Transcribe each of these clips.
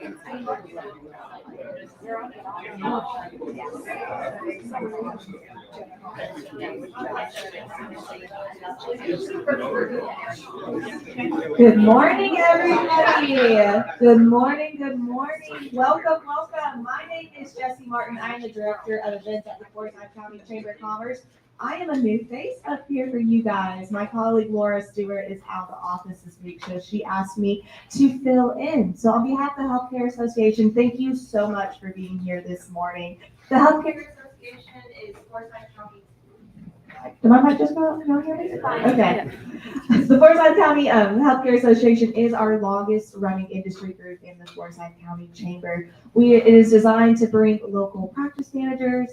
Good morning, everybody. Good morning, good morning. Welcome, welcome. My name is Jessie Martin. I am the Director of Events at the Forsyth County Chamber of Commerce. I am a new face up here for you guys. My colleague Laura Stewart is out of the office this week, so she asked me to fill in. So on behalf of the Healthcare Association, thank you so much for being here this morning. The Healthcare Association is Forsyth County. Am I mic just about? Can you hear me? Okay. The Forsyth County Healthcare Association is our longest running industry group in the Forsyth County Chamber. It is designed to bring local practice managers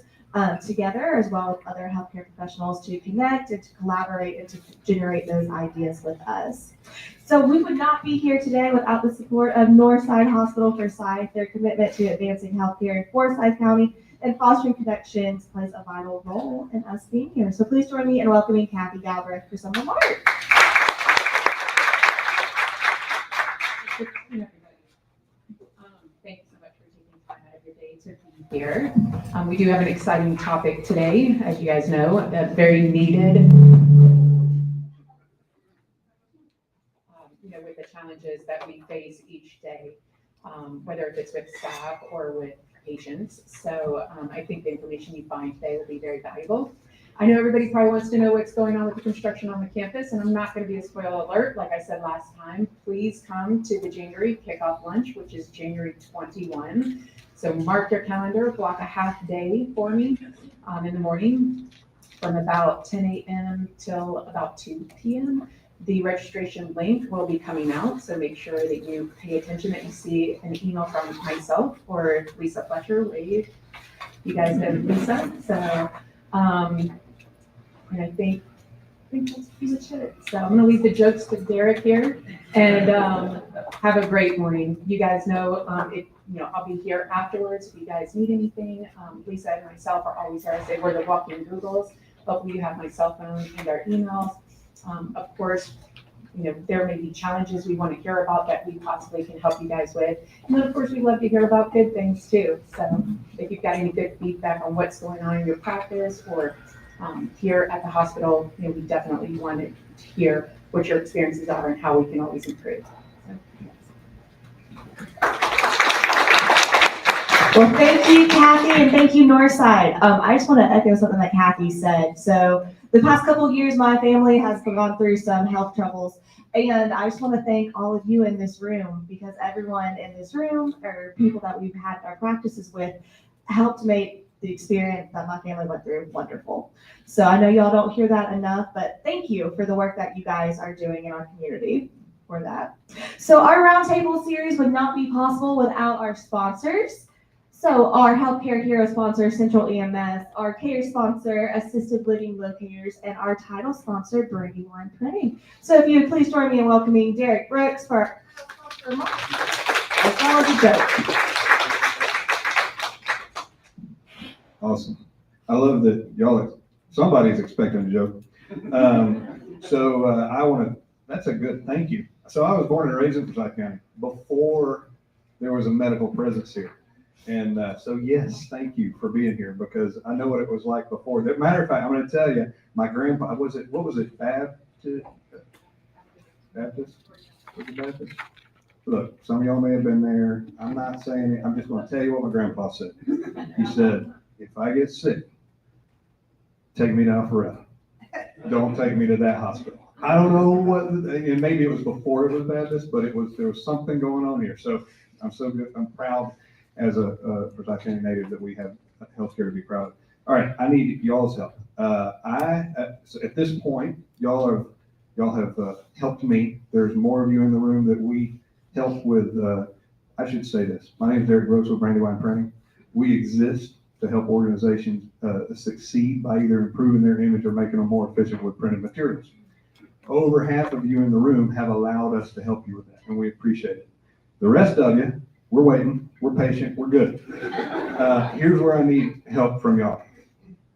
together, as well as other healthcare professionals, to connect and to collaborate and to generate those ideas with us. So we would not be here today without the support of Northside Hospital Forsyth. Their commitment to advancing healthcare in Forsyth County and fostering connections plays a vital role in us being here. So please join me in welcoming Kathy Galbraith for some remarks. Thank you so much for taking time out of your day to be here. We do have an exciting topic today, as you guys know, very needed. With the challenges that we face each day, whether it's with staff or with patients. So I think the information you find today will be very valuable. I know everybody probably wants to know what's going on with the construction on the campus, and I'm not going to be a spoiler alert. Like I said last time, please come to the January kickoff lunch, which is January 21. So mark your calendar, block a half day for me in the morning from about 10 a.m. till about 2 p.m. The registration link will be coming out, so make sure that you pay attention, that you see an email from myself or Lisa Fletcher. Wade, you guys know Lisa. So, and I think that's pretty much it. So I'm gonna leave the jokes to Derek here, and have a great morning. You guys know, I'll be here afterwards if you guys need anything. Lisa and myself are always there. I say we're the walking Googles, but we have my cell phone and our emails. Of course, there may be challenges we want to hear about that we possibly can help you guys with. And then, of course, we love to hear about good things too. So if you've got any good feedback on what's going on in your practice or here at the hospital, we definitely want to hear what your experiences are and how we can always improve. So, yes. Well, thank you, Kathy, and thank you, Northside. I just want to echo something that Kathy said. So the past couple of years, my family has gone through some health troubles, and I just want to thank all of you in this room, because everyone in this room, or people that we've had our practices with, helped make the experience that my family went through wonderful. So I know y'all don't hear that enough, but thank you for the work that you guys are doing in our community for that. So our Roundtable series would not be possible without our sponsors. So our Healthcare Hero sponsor, Central EMS, our care sponsor, Assisted Living Locators, and our title sponsor, Brandywine Printing. So if you would please join me in welcoming Derek Brooks for our remarks, as well as a joke. Awesome. I love that somebody's expecting a joke. That's a good, thank you. So I was born and raised in Forsyth County before there was a medical presence here. And so, yes, thank you for being here, because I know what it was like before. As a matter of fact, I'm going to tell you, my grandpa, what was it, Baptist? Was it Baptist? Look, some of y'all may have been there. I'm not saying it. I'm just going to tell you what my grandpa said. He said, if I get sick, take me to Alpharetta. Don't take me to that hospital. I don't know what, and maybe it was before it was Baptist, but there was something going on here. So I'm so good. I'm proud as a Forsyth County native that we have healthcare to be proud of. All right, I need y'all's help. So at this point, y'all have helped me. There's more of you in the room that we help with. I should say this. My name is Derek Brooks with Brandywine Printing. We exist to help organizations succeed by either improving their image or making them more efficient with printed materials. Over half of you in the room have allowed us to help you with that, and we appreciate it. The rest of you, we're waiting, we're patient, we're good. Here's where I need help from y'all.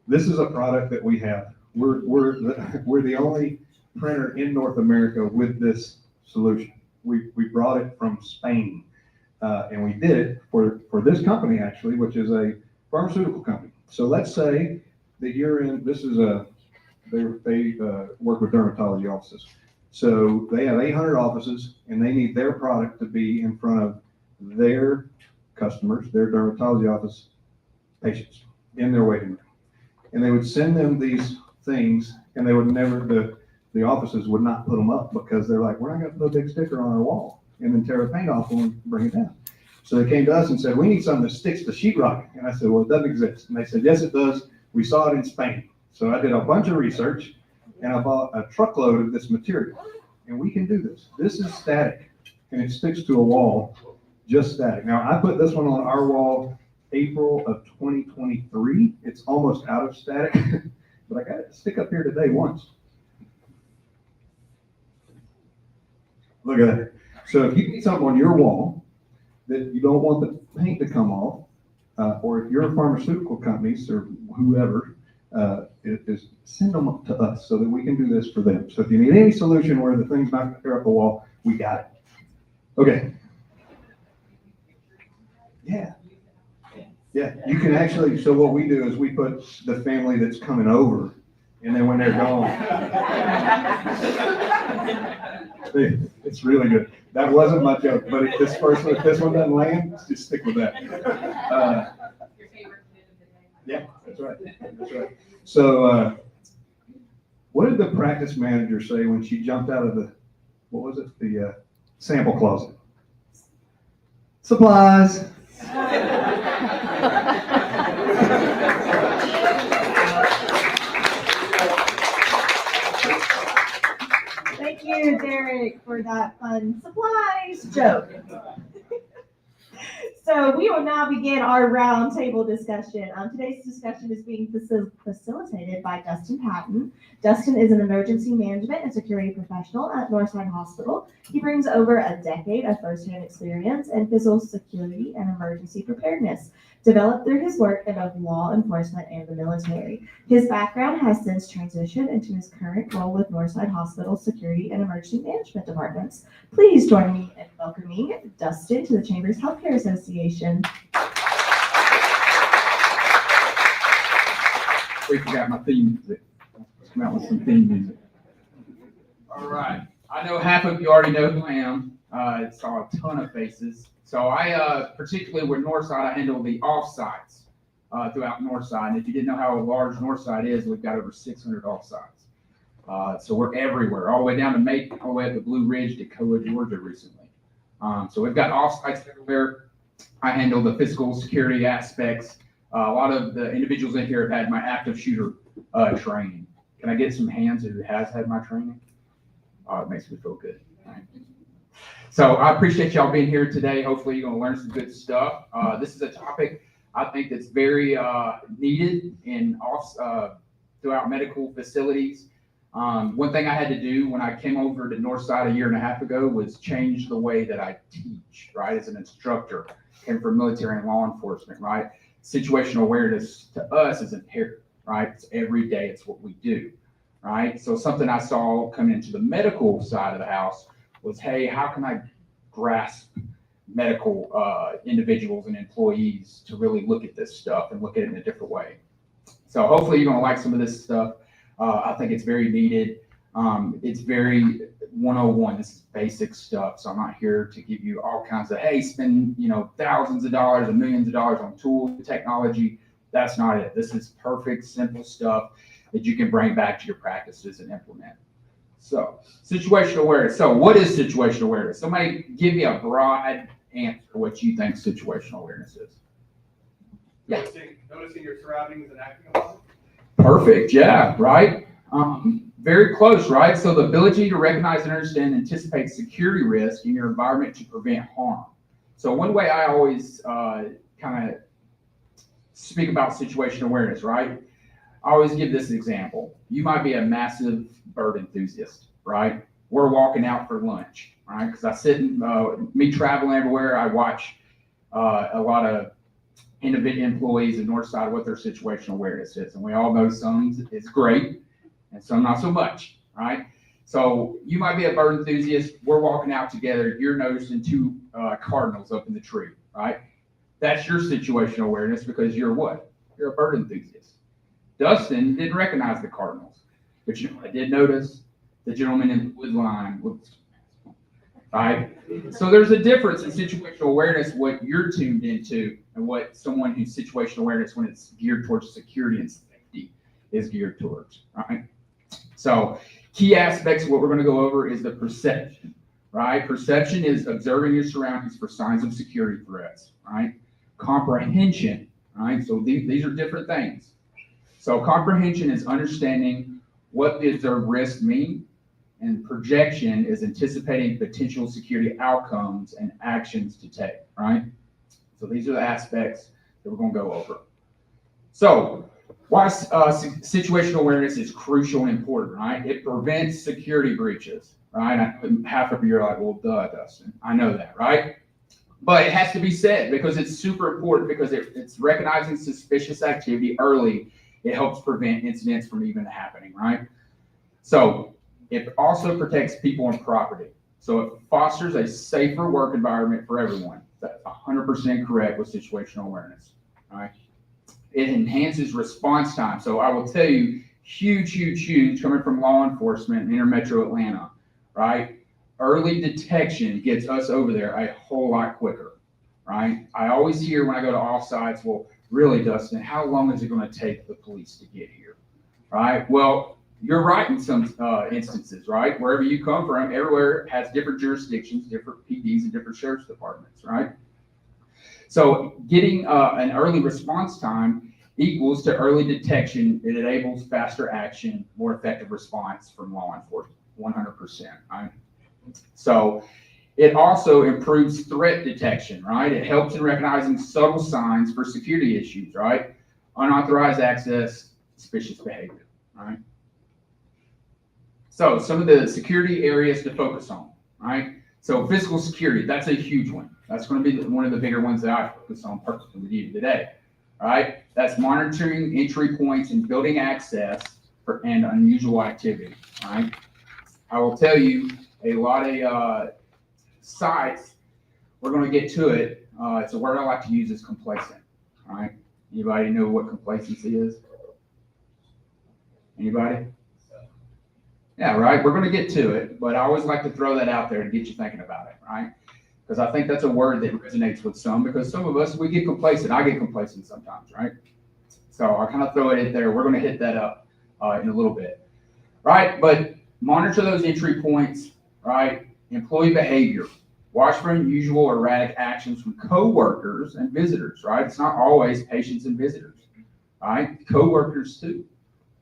This is a product that we have. We're the only printer in North America with this solution. We brought it from Spain. And we did it for this company actually, which is a pharmaceutical company. So let's say that you're in, they work with dermatology offices. So they have 800 offices and they need their product to be in front of their customers, their dermatology office patients in their waiting room. And they would send them these things and they would never, the offices would not put them up because they're like, we're not gonna put a big sticker on our wall and then tear the paint off and bring it down. So they came to us and said, we need something that sticks to sheetrock. And I said, well, it doesn't exist. And they said, yes, it does. We saw it in Spain. So I did a bunch of research and I bought a truckload of this material. And we can do this. This is static and it sticks to a wall, just static. Now I put this one on our wall April of 2023. It's almost out of static, but I got it to stick up here today once. Look at that. So if you need something on your wall that you don't want the paint to come off, or if you're pharmaceutical companies or whoever, send them up to us so that we can do this for them. So if you need any solution where the thing's not gonna tear up the wall, we got it. Okay. Yeah. Yeah, you can actually, so what we do is we put the family that's coming over, and then when they're gone. It's really good. That wasn't my joke, but if this one doesn't land, just stick with that. Yeah, that's right. That's right. So, what did the practice manager say when she jumped out of the sample closet? Supplies. Thank you, Derek, for that fun supplies joke. So we will now begin our roundtable discussion. Today's discussion is being facilitated by Dustin Patton. Dustin is an emergency management and security professional at Northside Hospital. He brings over a decade of firsthand experience in physical security and emergency preparedness, developed through his work in both law enforcement and the military. His background has since transitioned into his current role with Northside Hospital Security and Emergency Management Departments. Please join me in welcoming Dustin to the Chambers Healthcare Association. We forgot my theme music. Let's come out with some theme music. All right. I know half of you already know who I am. I saw a ton of faces. So I, particularly with Northside, I handle the offsites throughout Northside. And if you didn't know how large Northside is, we've got over 600 offsites. So we're everywhere, all the way down to Macon, all the way up to Blue Ridge, Dakota, Georgia recently. So we've got offsites everywhere. I handle the physical security aspects. A lot of the individuals in here have had my active shooter training. Can I get some hands who has had my training? It makes me feel good. Right. So I appreciate y'all being here today. Hopefully you're gonna learn some good stuff. This is a topic I think that's very needed in throughout medical facilities. One thing I had to do when I came over to Northside a year and a half ago was change the way that I teach, right? As an instructor, came from military and law enforcement, right? Situational awareness to us is imperative, right? It's every day, it's what we do, right? So something I saw coming into the medical side of the house was, hey, how can I grasp medical individuals and employees to really look at this stuff and look at it in a different way? So hopefully you're gonna like some of this stuff. I think it's very needed. It's very 101. This is basic stuff. So I'm not here to give you all kinds of, hey, spend, thousands of dollars and millions of dollars on tools, technology. That's not it. This is perfect, simple stuff that you can bring back to your practices and implement. So situational awareness. So what is situational awareness? Somebody give me a broad answer what you think situational awareness is. Yeah. Noticing your surroundings and acting upon it. Perfect. Yeah. Right. Very close, right? So the ability to recognize and understand and anticipate security risk in your environment to prevent harm. So one way I always kind of speak about situational awareness, right? I always give this example. You might be a massive bird enthusiast, right? We're walking out for lunch, right? Because I sit and me traveling everywhere, I watch a lot of individual employees in Northside what their situational awareness is. And we all know some is great and some not so much, right? So you might be a bird enthusiast. We're walking out together. You're noticing two cardinals up in the tree, right? That's your situational awareness because you're what? You're a bird enthusiast. Dustin didn't recognize the cardinals, but you know, I did notice the gentleman in the wood line. Right? So there's a difference in situational awareness, what you're tuned into, and what someone who's situational awareness when it's geared towards security and safety is geared towards, right? So key aspects of what we're going to go over is the perception, right? Perception is observing your surroundings for signs of security threats, right? Comprehension, right? So these are different things. So comprehension is understanding what the observed risks mean, and projection is anticipating potential security outcomes and actions to take, right? So these are the aspects that we're going to go over. So why situational awareness is crucial and important, right? It prevents security breaches, right? Half of you are like, well, duh, Dustin. I know that, right? But it has to be said because it's super important because it's recognizing suspicious activity early. It helps prevent incidents from even happening, right? So it also protects people and property. So it fosters a safer work environment for everyone. That's 100% correct with situational awareness, right? It enhances response time. So I will tell you, huge, coming from law enforcement in Inner Metro Atlanta, right? Early detection gets us over there a whole lot quicker, right? I always hear when I go to offsites, well, really, Dustin, how long is it going to take the police to get here, right? Well, you're right in some instances, right? Wherever you come from, everywhere has different jurisdictions, different PDs, and different sheriff's departments, right? So getting an early response time equals to early detection. It enables faster action, more effective response from law enforcement, 100%, right? So it also improves threat detection, right? It helps in recognizing subtle signs for security issues, right? Unauthorized access, suspicious behavior, right? So some of the security areas to focus on, right? So physical security, that's a huge one. That's going to be one of the bigger ones that I focus on personally with you today, right? That's monitoring entry points and building access and unusual activity, right? I will tell you a lot of sites, we're going to get to it. It's a word I like to use is complacent, right? Anybody know what complacency is? Anybody? Yeah, right. We're going to get to it, but I always like to throw that out there to get you thinking about it, right? Because I think that's a word that resonates with some, because some of us, we get complacent. I get complacent sometimes, right? So I kind of throw it in there. We're going to hit that up in a little bit, right? But monitor those entry points, right? Employee behavior. Watch for unusual or erratic actions from coworkers and visitors, right? It's not always patients and visitors, right? Coworkers too.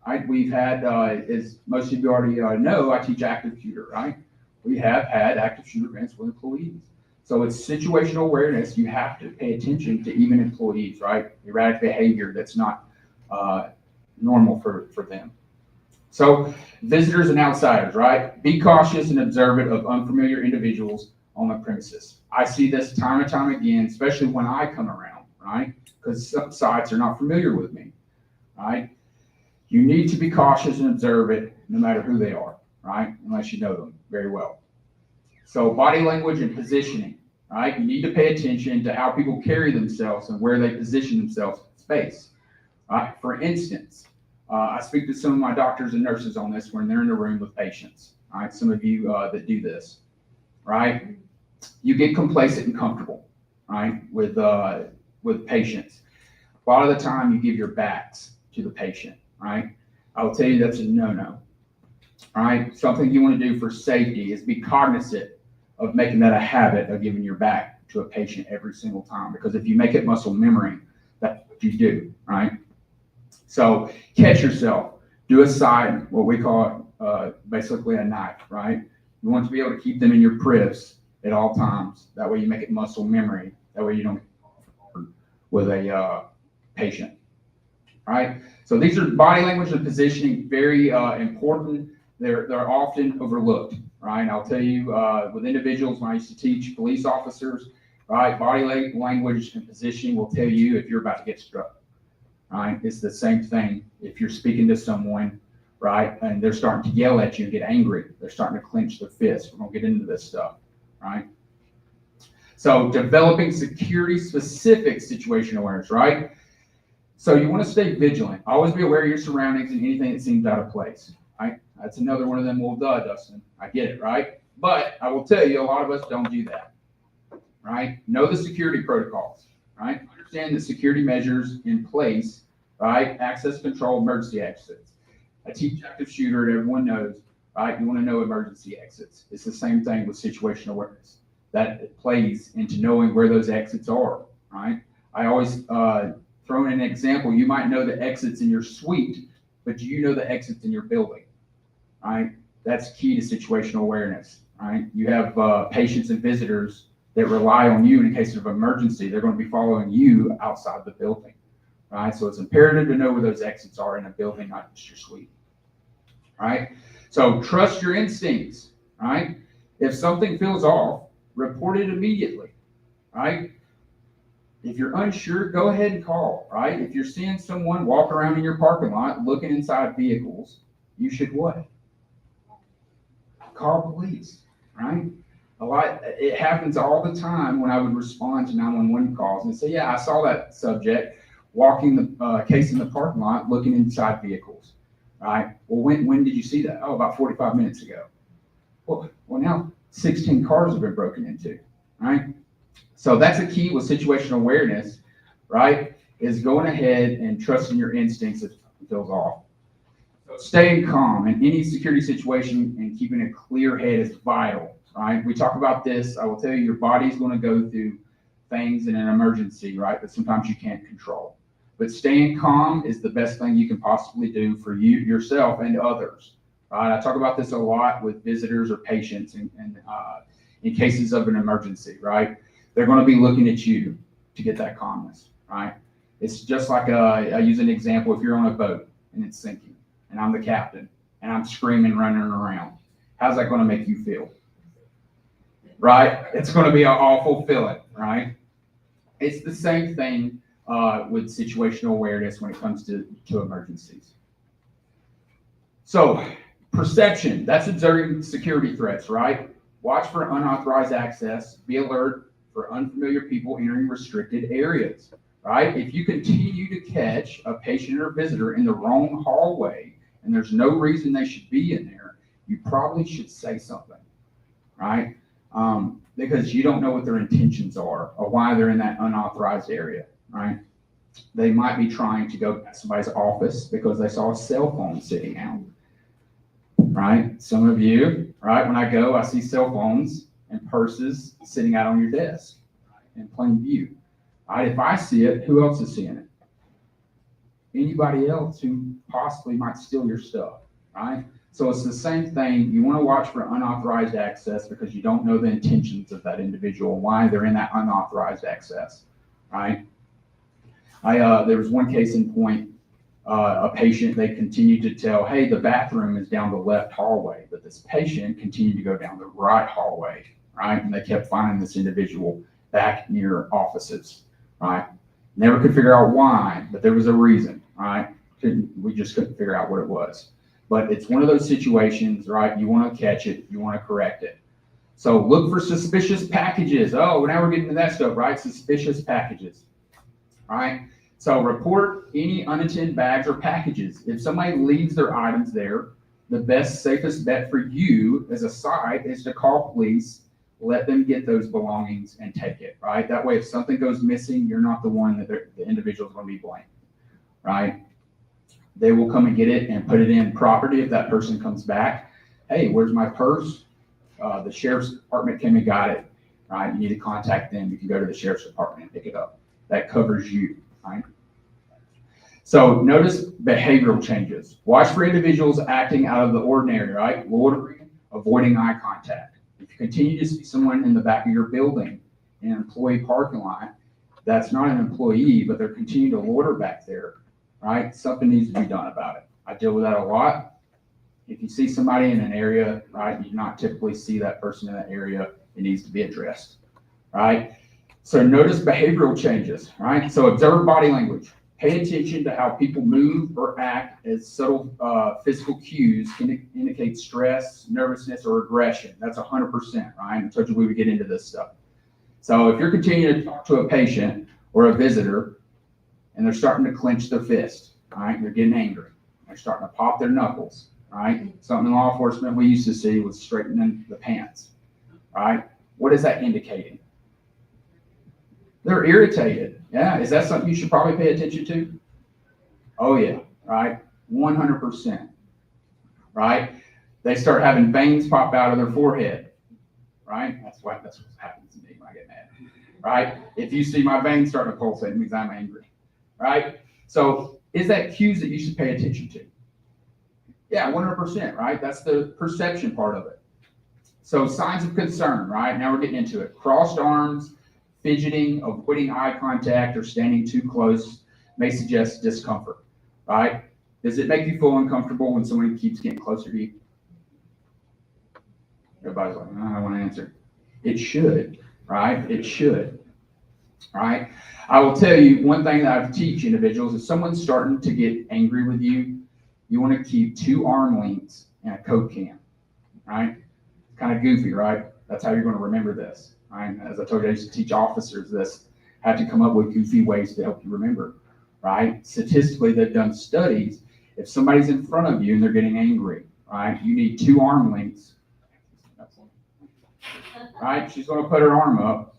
Right, we've had, as most of you already know, I teach active shooter, right? We have had active shooter events with employees. So it's situational awareness. You have to pay attention to even employees, right? Erratic behavior that's not normal for them. So visitors and outsiders, right? Be cautious and observant of unfamiliar individuals on the premises. I see this time and time again, especially when I come around, right? Because some sites are not familiar with me, right? You need to be cautious and observe it no matter who they are, right? Unless you know them very well. So body language and positioning, right? You need to pay attention to how people carry themselves and where they position themselves in space, right? For instance, I speak to some of my doctors and nurses on this when they're in the room with patients, right? Some of you that do this, right? You get complacent and comfortable, right? With patients. A lot of the time you give your backs to the patient, right? I will tell you that's a no-no, right? Something you want to do for safety is be cognizant of making that a habit of giving your back to a patient every single time, because if you make it muscle memory, that's what you do, right? So catch yourself, do a side, what we call basically a knife, right? You want to be able to keep them in your privs at all times. That way you make it muscle memory. That way you don't get with a patient, right? So these are body language and positioning, very important. They're often overlooked, right? I'll tell you with individuals, when I used to teach police officers, right? Body language and positioning will tell you if you're about to get struck, right? It's the same thing if you're speaking to someone right? And they're starting to yell at you and get angry. They're starting to clench their fists. We're gonna get into this stuff, right? So developing security-specific situation awareness, right? So you want to stay vigilant. Always be aware of your surroundings and anything that seems out of place, right? That's another one of them, well, duh, Dustin. I get it, right? But I will tell you, a lot of us don't do that, right? Know the security protocols, right? Understand the security measures in place, right? Access control, emergency exits. I teach active shooter, everyone knows, right? You want to know emergency exits. It's the same thing with situational awareness. That plays into knowing where those exits are, right? I always throw in an example. You might know the exits in your suite, but do you know the exits in your building, right? That's key to situational awareness, right? You have patients and visitors that rely on you in case of emergency. They're going to be following you outside the building, right? So it's imperative to know where those exits are in a building, not just your suite, right? So trust your instincts, right? If something feels off, report it immediately, right? If you're unsure, go ahead and call, right? If you're seeing someone walk around in your parking lot looking inside vehicles, you should what? Call police, right? It happens all the time when I would respond to 911 calls and say, yeah, I saw that subject walking the case in the parking lot looking inside vehicles, right? Well, when did you see that? Oh, about 45 minutes ago. Well, now 16 cars have been broken into, right? So that's a key with situational awareness, right? Is going ahead and trusting your instincts if it feels off. So staying calm in any security situation and keeping a clear head is vital, right? We talk about this. I will tell you, your body's going to go through things in an emergency, right? That sometimes you can't control. But staying calm is the best thing you can possibly do for you, yourself, and others. I talk about this a lot with visitors or patients and in cases of an emergency, right? They're going to be looking at you to get that calmness, right? It's just like I use an example. If you're on a boat and it's sinking and I'm the captain and I'm screaming, running around, how's that going to make you feel? Right? It's going to be an awful feeling, right? It's the same thing with situational awareness when it comes to emergencies. So perception, that's observing security threats, right? Watch for unauthorized access, be alert for unfamiliar people entering restricted areas, right? If you continue to catch a patient or visitor in the wrong hallway and there's no reason they should be in there, you probably should say something, right? Because you don't know what their intentions are or why they're in that unauthorized area, right? They might be trying to go to somebody's office because they saw a cell phone sitting out. Right? Some of you, right? When I go, I see cell phones and purses sitting out on your desk in plain view. Right? If I see it, who else is seeing it? Anybody else who possibly might steal your stuff, right? So it's the same thing. You want to watch for unauthorized access because you don't know the intentions of that individual, why they're in that unauthorized access, right? There was one case in point. A patient, they continued to tell, hey, the bathroom is down the left hallway, but this patient continued to go down the right hallway, right? And they kept finding this individual back near offices, right? Never could figure out why, but there was a reason, right? We just couldn't figure out what it was. But it's one of those situations, right? You want to catch it, you want to correct it. So look for suspicious packages. Oh, now we're getting to that stuff, right? Suspicious packages, right? So report any unattended bags or packages. If somebody leaves their items there, the best, safest bet for you as a site is to call police, let them get those belongings and take it, right? That way, if something goes missing, you're not the one that the individual is going to be blamed, right? They will come and get it and put it in property if that person comes back. Hey, where's my purse? The sheriff's department came and got it, right? You need to contact them. You can go to the sheriff's department and pick it up. That covers you, right? So notice behavioral changes. Watch for individuals acting out of the ordinary, right? Loitering, avoiding eye contact. If you continue to see someone in the back of your building in an employee parking lot, that's not an employee, but they're continuing to loiter back there, right? Something needs to be done about it. I deal with that a lot. If you see somebody in an area, right, you not typically see that person in that area, it needs to be addressed, right? So notice behavioral changes, right? So observe body language. Pay attention to how people move or act, as subtle physical cues can indicate stress, nervousness, or aggression. That's 100%, right? I told you we would get into this stuff. So if you're continuing to talk to a patient or a visitor and they're starting to clench their fist, right? They're getting angry. They're starting to pop their knuckles, right? Something in law enforcement we used to see was straightening the pants, right? What is that indicating? They're irritated. Yeah, is that something you should probably pay attention to? Oh yeah, right? 100%, right? They start having veins pop out of their forehead, right? That's what happens to me when I get mad, right? If you see my veins starting to pulsate, it means I'm angry, right? So is that cues that you should pay attention to? Yeah, 100%, right? That's the perception part of it. So signs of concern, right? Now we're getting into it. Crossed arms, fidgeting, avoiding eye contact, or standing too close may suggest discomfort, right? Does it make you feel uncomfortable when someone keeps getting closer to you? Everybody's like, I don't want to answer. It should, right? It should, right? I will tell you one thing that I teach individuals: if someone's starting to get angry with you, you want to keep 2 arm lengths and a Coke can, right? Kind of goofy, right? That's how you're going to remember this. Right? As I told you, I used to teach officers this, had to come up with goofy ways to help you remember, right? Statistically, they've done studies. If somebody's in front of you and they're getting angry, right, you need 2 arm lengths, right? She's going to put her arm up,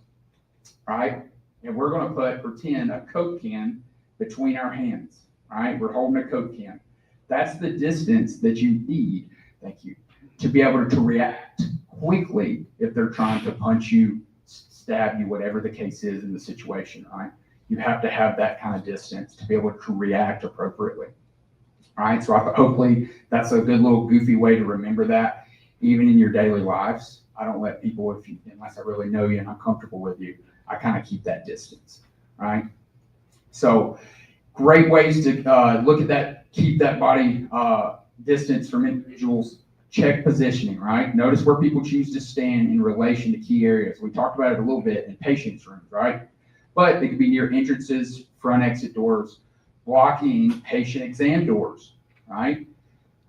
right? And we're going to pretend a Coke can between our hands, right? We're holding a Coke can. That's the distance that you need, thank you, to be able to react quickly if they're trying to punch you, stab you, whatever the case is in the situation, right? You have to have that kind of distance to be able to react appropriately, right? So hopefully that's a good little goofy way to remember that, even in your daily lives. I don't let people, unless I really know you and I'm comfortable with you, I kind of keep that distance, right? So great ways to look at that, keep that body distance from individuals. Check positioning, right? Notice where people choose to stand in relation to key areas. We talked about it a little bit in patients' rooms, right? But they could be near entrances, front exit doors, blocking patient exam doors, right?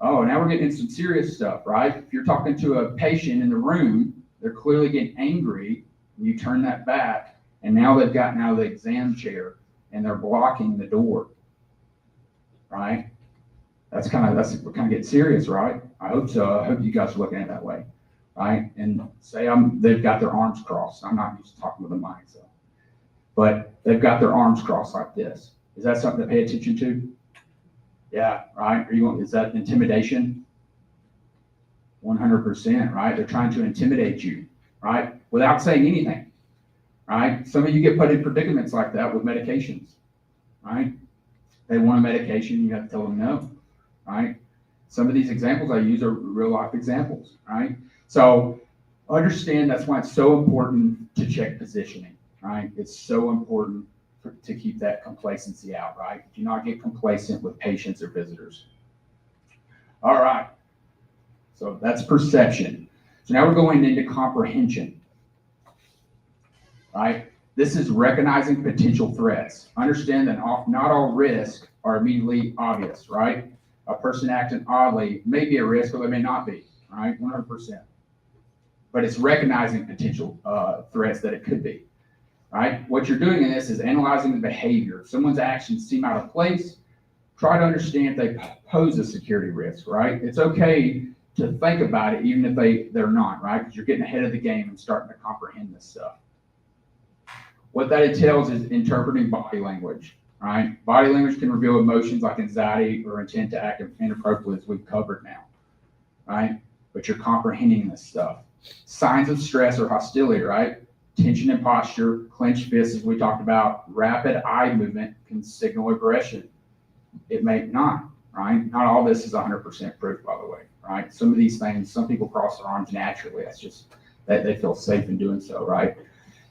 Oh, now we're getting into some serious stuff, right? If you're talking to a patient in the room, they're clearly getting angry, and you turn that back, and now they've gotten out of the exam chair and they're blocking the door, right? That's kind of getting serious, right? I hope so. I hope you guys are looking at it that way, right? And say they've got their arms crossed. I'm not used to talking with the mic, so, but they've got their arms crossed like this. Is that something to pay attention to? Yeah, right. Is that intimidation? 100%, right? They're trying to intimidate you, right? Without saying anything, right? Some of you get put in predicaments like that with medications, right? They want a medication, you have to tell them no. Right? Some of these examples I use are real life examples, right? So understand that's why it's so important to check positioning, right? It's so important to keep that complacency out, right? Do not get complacent with patients or visitors. All right. So that's perception. So now we're going into comprehension, right? This is recognizing potential threats. Understand that not all risks are immediately obvious, right? A person acting oddly may be a risk, or they may not be, right? 100%. But it's recognizing potential threats that it could be, right? What you're doing in this is analyzing the behavior. If someone's actions seem out of place, try to understand if they pose a security risk, right? It's okay to think about it, even if they're not, right? Because you're getting ahead of the game and starting to comprehend this stuff. What that entails is interpreting body language. Right? Body language can reveal emotions like anxiety or intent to act inappropriately, as we've covered now, right? But you're comprehending this stuff. Signs of stress or hostility, right? Tension in posture, clenched fists, as we talked about, rapid eye movement can signal aggression. It may not, right? Not all this is 100% proof, by the way, right? Some of these things, some people cross their arms naturally. That's just that they feel safe in doing so, right?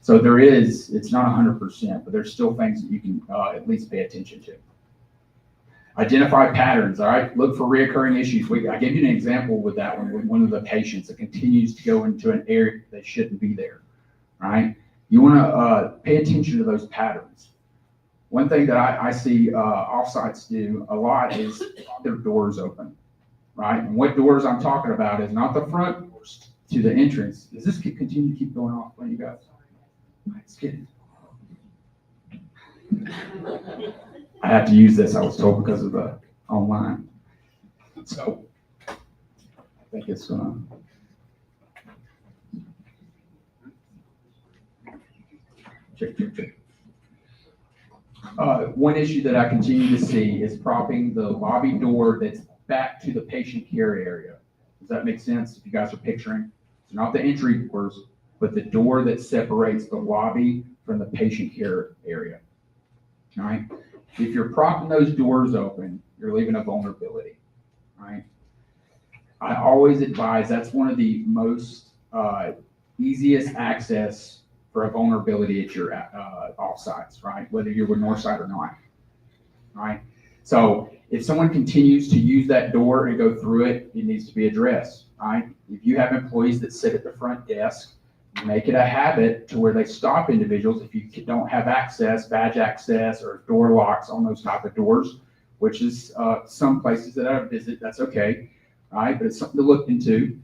So it's not 100%, but there's still things that you can at least pay attention to. Identify patterns, all right? Look for reoccurring issues. I gave you an example with that one, with one of the patients that continues to go into an area that shouldn't be there, right? You want to pay attention to those patterns. One thing that I see offsites do a lot is their doors open, right? And what doors I'm talking about is not the front doors to the entrance. Does this continue to keep going off when you guys? It's kidding. I have to use this, I was told, because of the online. So I think it's gonna. Check. One issue that I continue to see is propping the lobby door that's back to the patient care area. Does that make sense? If you guys are picturing, so not the entry doors, but the door that separates the lobby from the patient care area. All right. If you're propping those doors open, you're leaving a vulnerability. All right. I always advise that's one of the most easiest access for a vulnerability at your offsites, right? Whether you're with Northside or not, right? So if someone continues to use that door and go through it, it needs to be addressed, right? If you have employees that sit at the front desk, make it a habit to where they stop individuals if you don't have access, badge access, or door locks on those type of doors, which is some places that I visit, that's okay, right? But it's something to look into.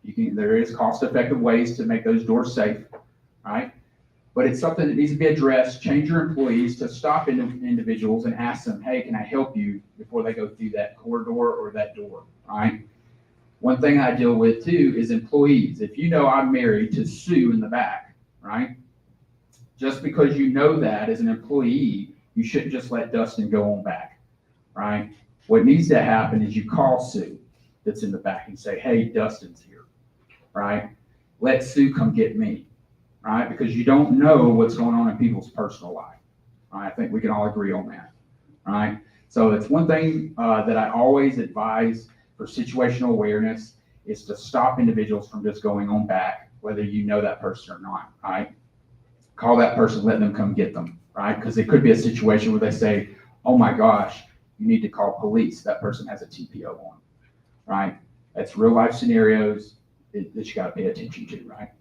There is cost-effective ways to make those doors safe, right? But it's something that needs to be addressed. Change your employees to stop individuals and ask them, hey, can I help you, before they go through that corridor or that door, right? One thing I deal with too is employees. If you know I'm married to Sue in the back, right? Just because you know that as an employee, you shouldn't just let Dustin go on back, right? What needs to happen is you call Sue that's in the back and say, hey, Dustin's here, right? Let Sue come get me. Right? Because you don't know what's going on in people's personal life. Right? I think we can all agree on that. Right? So it's one thing that I always advise for situational awareness is to stop individuals from just going on back, whether you know that person or not. Right? Call that person, let them come get them. Right? Because it could be a situation where they say, oh my gosh, you need to call police. That person has a TPO on. Right? That's real life scenarios that you got to pay attention to. Right?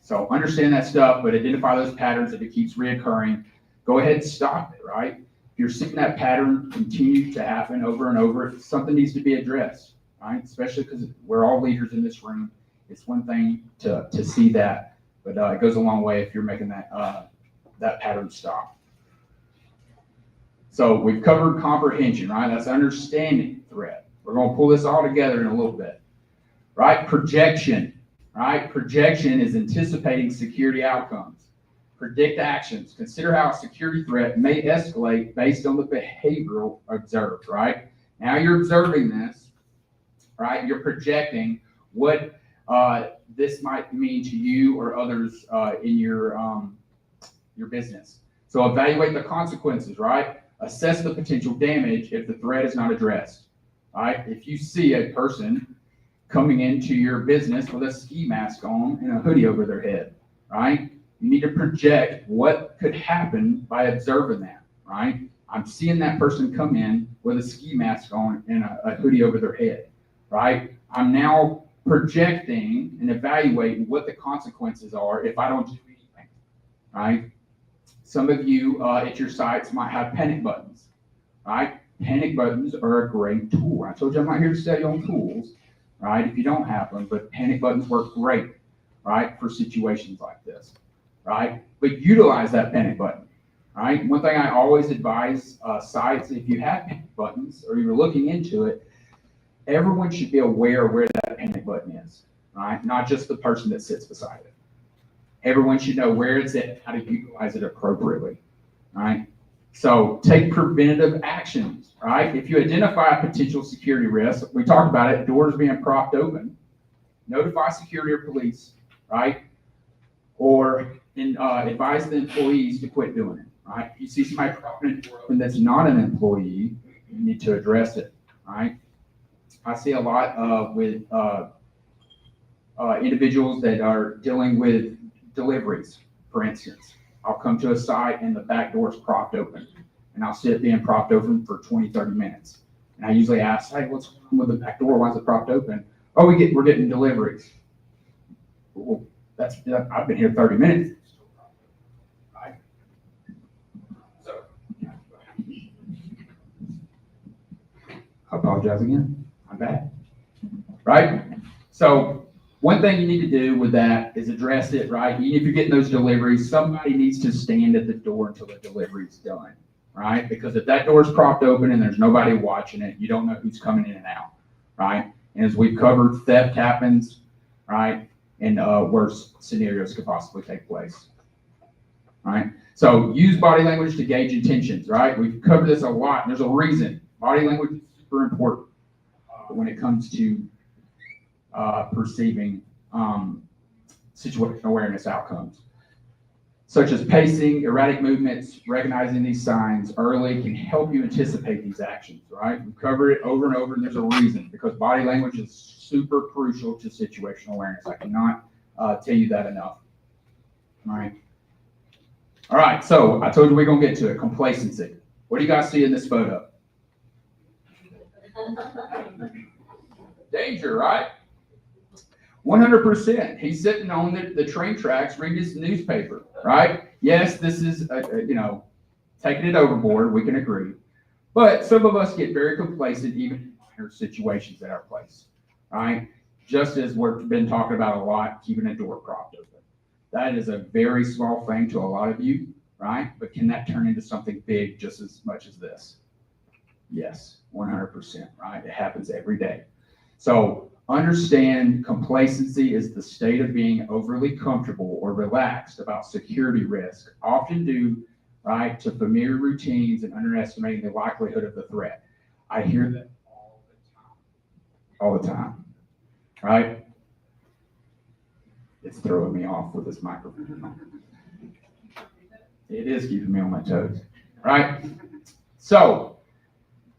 So understand that stuff, but identify those patterns. If it keeps reoccurring, go ahead and stop it, right? If you're seeing that pattern continue to happen over and over, something needs to be addressed, right? Especially because we're all leaders in this room. It's one thing to see that, but it goes a long way if you're making that pattern stop. So we've covered comprehension, right? That's understanding threat. We're going to pull this all together in a little bit, right? Projection. Right? Projection is anticipating security outcomes. Predict actions. Consider how a security threat may escalate based on the behavioral observed, right? Now you're observing this, right? You're projecting what this might mean to you or others in your business. So evaluate the consequences, right? Assess the potential damage if the threat is not addressed, right? If you see a person coming into your business with a ski mask on and a hoodie over their head, right? You need to project what could happen by observing that, right? I'm seeing that person come in with a ski mask on and a hoodie over their head, right? I'm now projecting and evaluating what the consequences are if I don't do anything, right? Some of you at your sites might have panic buttons, right? Panic buttons are a great tool. I told you I'm not here to sell you on tools, right? If you don't have them, but panic buttons work great, right? For situations like this, right? But utilize that panic button, right? One thing I always advise sites, if you have panic buttons or you're looking into it, everyone should be aware of where that panic button is, right? Not just the person that sits beside it. Everyone should know where it's at, how to utilize it appropriately, right? So take preventative actions, right? If you identify a potential security risk, we talked about it, doors being propped open, notify security or police, right? Or advise the employees to quit doing it, right? If you see somebody propping a door open that's not an employee, you need to address it, right? I see a lot with individuals that are dealing with deliveries, for instance. I'll come to a site and the back door is propped open, and I'll see it being propped open for 20, 30 minutes. And I usually ask, hey, what's wrong with the back door? Why is it propped open? Oh, we're getting deliveries. Well, I've been here 30 minutes. Right? So I apologize again. I'm bad. Right? So one thing you need to do with that is address it, right? Even if you're getting those deliveries, somebody needs to stand at the door until the delivery is done, right? Because if that door is propped open and there's nobody watching it, you don't know who's coming in and out, right? And as we've covered, theft happens, right? And worse scenarios could possibly take place, right? So use body language to gauge intentions, right? We've covered this a lot. There's a reason. Body language is super important when it comes to perceiving situational awareness outcomes, such as pacing, erratic movements. Recognizing these signs early can help you anticipate these actions, right? We've covered it over and over, and there's a reason, because body language is super crucial to situational awareness. I cannot tell you that enough, all right? All right, so I told you we're gonna get to it, complacency. What do you guys see in this photo? Danger, right? 100%. He's sitting on the train tracks reading his newspaper, right? Yes, this is, taking it overboard. We can agree. But some of us get very complacent even in minor situations at our place, right? Just as we've been talking about a lot, keeping a door propped open. That is a very small thing to a lot of you, right? But can that turn into something big just as much as this? Yes, 100%, right? It happens every day. So understand complacency is the state of being overly comfortable or relaxed about security risk, often due, right, to familiar routines and underestimating the likelihood of the threat. I hear that all the time, right? It's throwing me off with this microphone. It is keeping me on my toes, right? So,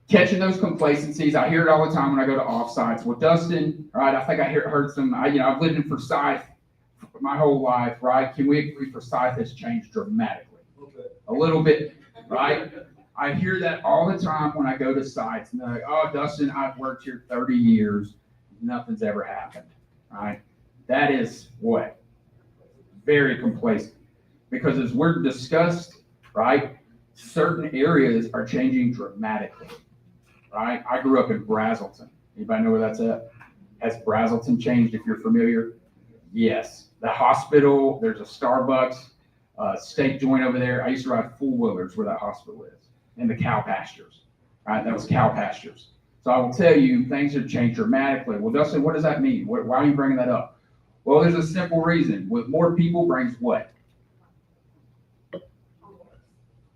catching those complacencies, I hear it all the time when I go to offsites. Well, Dustin, right? I think I heard some. I've lived in Forsyth my whole life, right? Can we agree Forsyth has changed dramatically? A little bit, right? I hear that all the time when I go to sites, and they're like, "Oh, Dustin, I've worked here 30 years, nothing's ever happened," right? That is what? Very complacent, because as we're discussed, right? Certain areas are changing dramatically. Right? I grew up in Brazelton. Anybody know where that's at? Has Brazelton changed if you're familiar? Yes. The hospital, there's a Starbucks, steak joint over there. I used to ride four-wheelers where that hospital is, and the cow pastures. Right? That was cow pastures. So I will tell you, things have changed dramatically. Well, Dustin, what does that mean? Why are you bringing that up? Well, there's a simple reason. With more people brings what?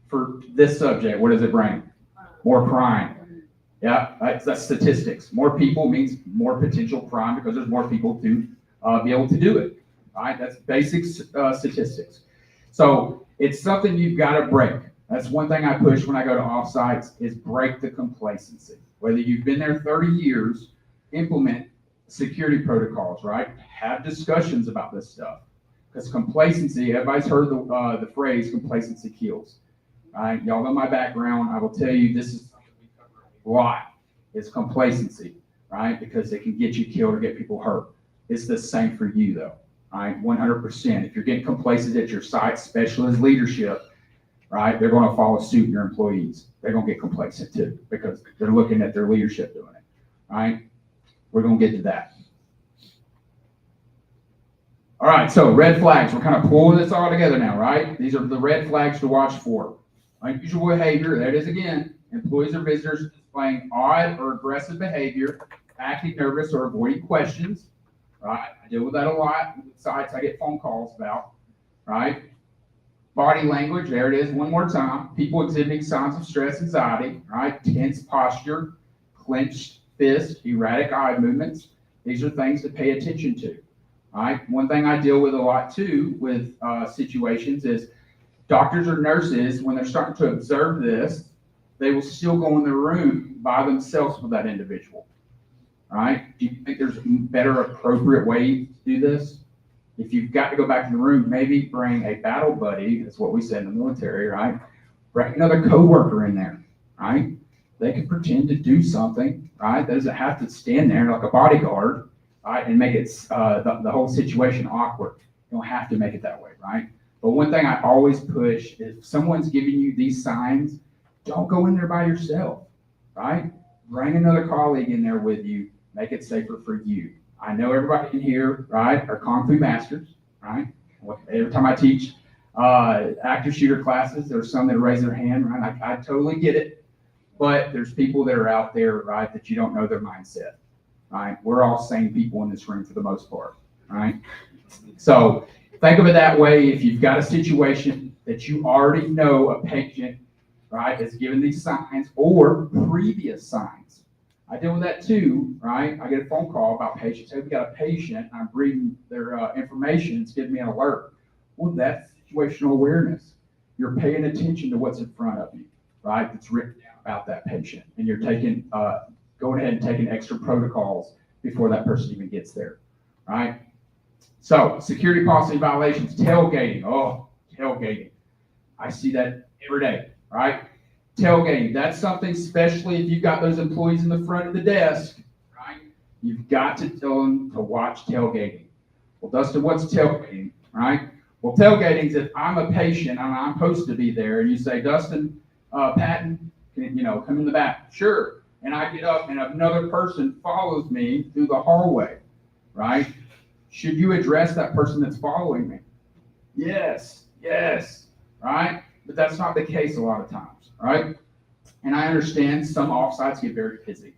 For this subject, what does it bring? More crime. Yeah, that's statistics. More people means more potential crime because there's more people to be able to do it. Right? That's basic statistics. So it's something you've got to break. That's one thing I push when I go to offsites is break the complacency. Whether you've been there 30 years, implement security protocols, right? Have discussions about this stuff. Because complacency, everybody's heard the phrase complacency kills. Right? Y'all know my background. I will tell you this is lot is complacency, right? Because it can get you killed or get people hurt. It's the same for you though, right? 100%. If you're getting complacent at your site, especially as leadership, right? They're going to follow suit in your employees. They're going to get complacent too because they're looking at their leadership doing it, right? We're going to get to that. All right, so red flags. We're kind of pulling this all together now, right? These are the red flags to watch for. Unusual behavior, there it is again. Employees or visitors displaying odd or aggressive behavior, acting nervous or avoiding questions, right? I deal with that a lot with sites I get phone calls about, right? Body language, there it is one more time. People exhibiting signs of stress, anxiety, right? Tense posture, clenched fist, erratic eye movements. These are things to pay attention to, right? One thing I deal with a lot too with situations is doctors or nurses, when they're starting to observe this, they will still go in the room by themselves with that individual, right? Do you think there's a better appropriate way to do this? If you've got to go back to the room, maybe bring a battle buddy, that's what we said in the military, right? Bring another coworker in there, right? They can pretend to do something, right? That doesn't have to stand there like a bodyguard, right? And make it the whole situation awkward. You don't have to make it that way, right? But one thing I always push is if someone's giving you these signs, don't go in there by yourself, right? bring another colleague in there with you, make it safer for you. I know everybody in here, right, are Kung Fu masters, right? Every time I teach active shooter classes, there's some that raise their hand, right? I totally get it, but there's people that are out there, right, that you don't know their mindset, right? We're all sane people in this room for the most part, right? So think of it that way. If you've got a situation that you already know a patient, right, is given these signs or previous signs. I deal with that too, right? I get a phone call about patients. Hey, we got a patient. I'm reading their information. It's giving me an alert. Well, that's situational awareness. You're paying attention to what's in front of you, right? That's written down about that patient, and you're taking, going ahead and taking extra protocols before that person even gets there, right? So, security policy violations, tailgating. Oh, tailgating. I see that every day, right? Tailgating, that's something, especially if you've got those employees in the front of the desk, right? You've got to tell them to watch tailgating. Well, Dustin, what's tailgating, right? Well, tailgating is if I'm a patient and I'm supposed to be there, and you say, Dustin, Patton, come in the back. Sure. And I get up and another person follows me through the hallway, right? Should you address that person that's following me? Yes, right? But that's not the case a lot of times, right? And I understand some offsites get very busy,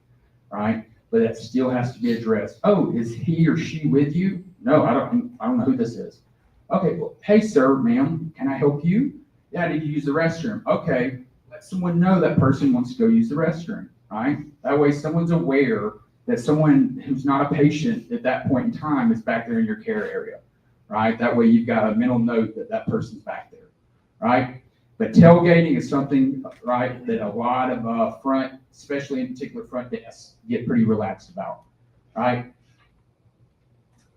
right? But it still has to be addressed. Oh, is he or she with you? No, I don't know who this is. Okay, well, hey, sir, ma'am, can I help you? Yeah, I need to use the restroom. Okay, let someone know that person wants to go use the restroom, right? That way someone's aware that someone who's not a patient at that point in time is back there in your care area, right? That way you've got a mental note that that person's back there, right? But tailgating is something, right, that a lot of front, especially in particular front desks, get pretty relaxed about, right?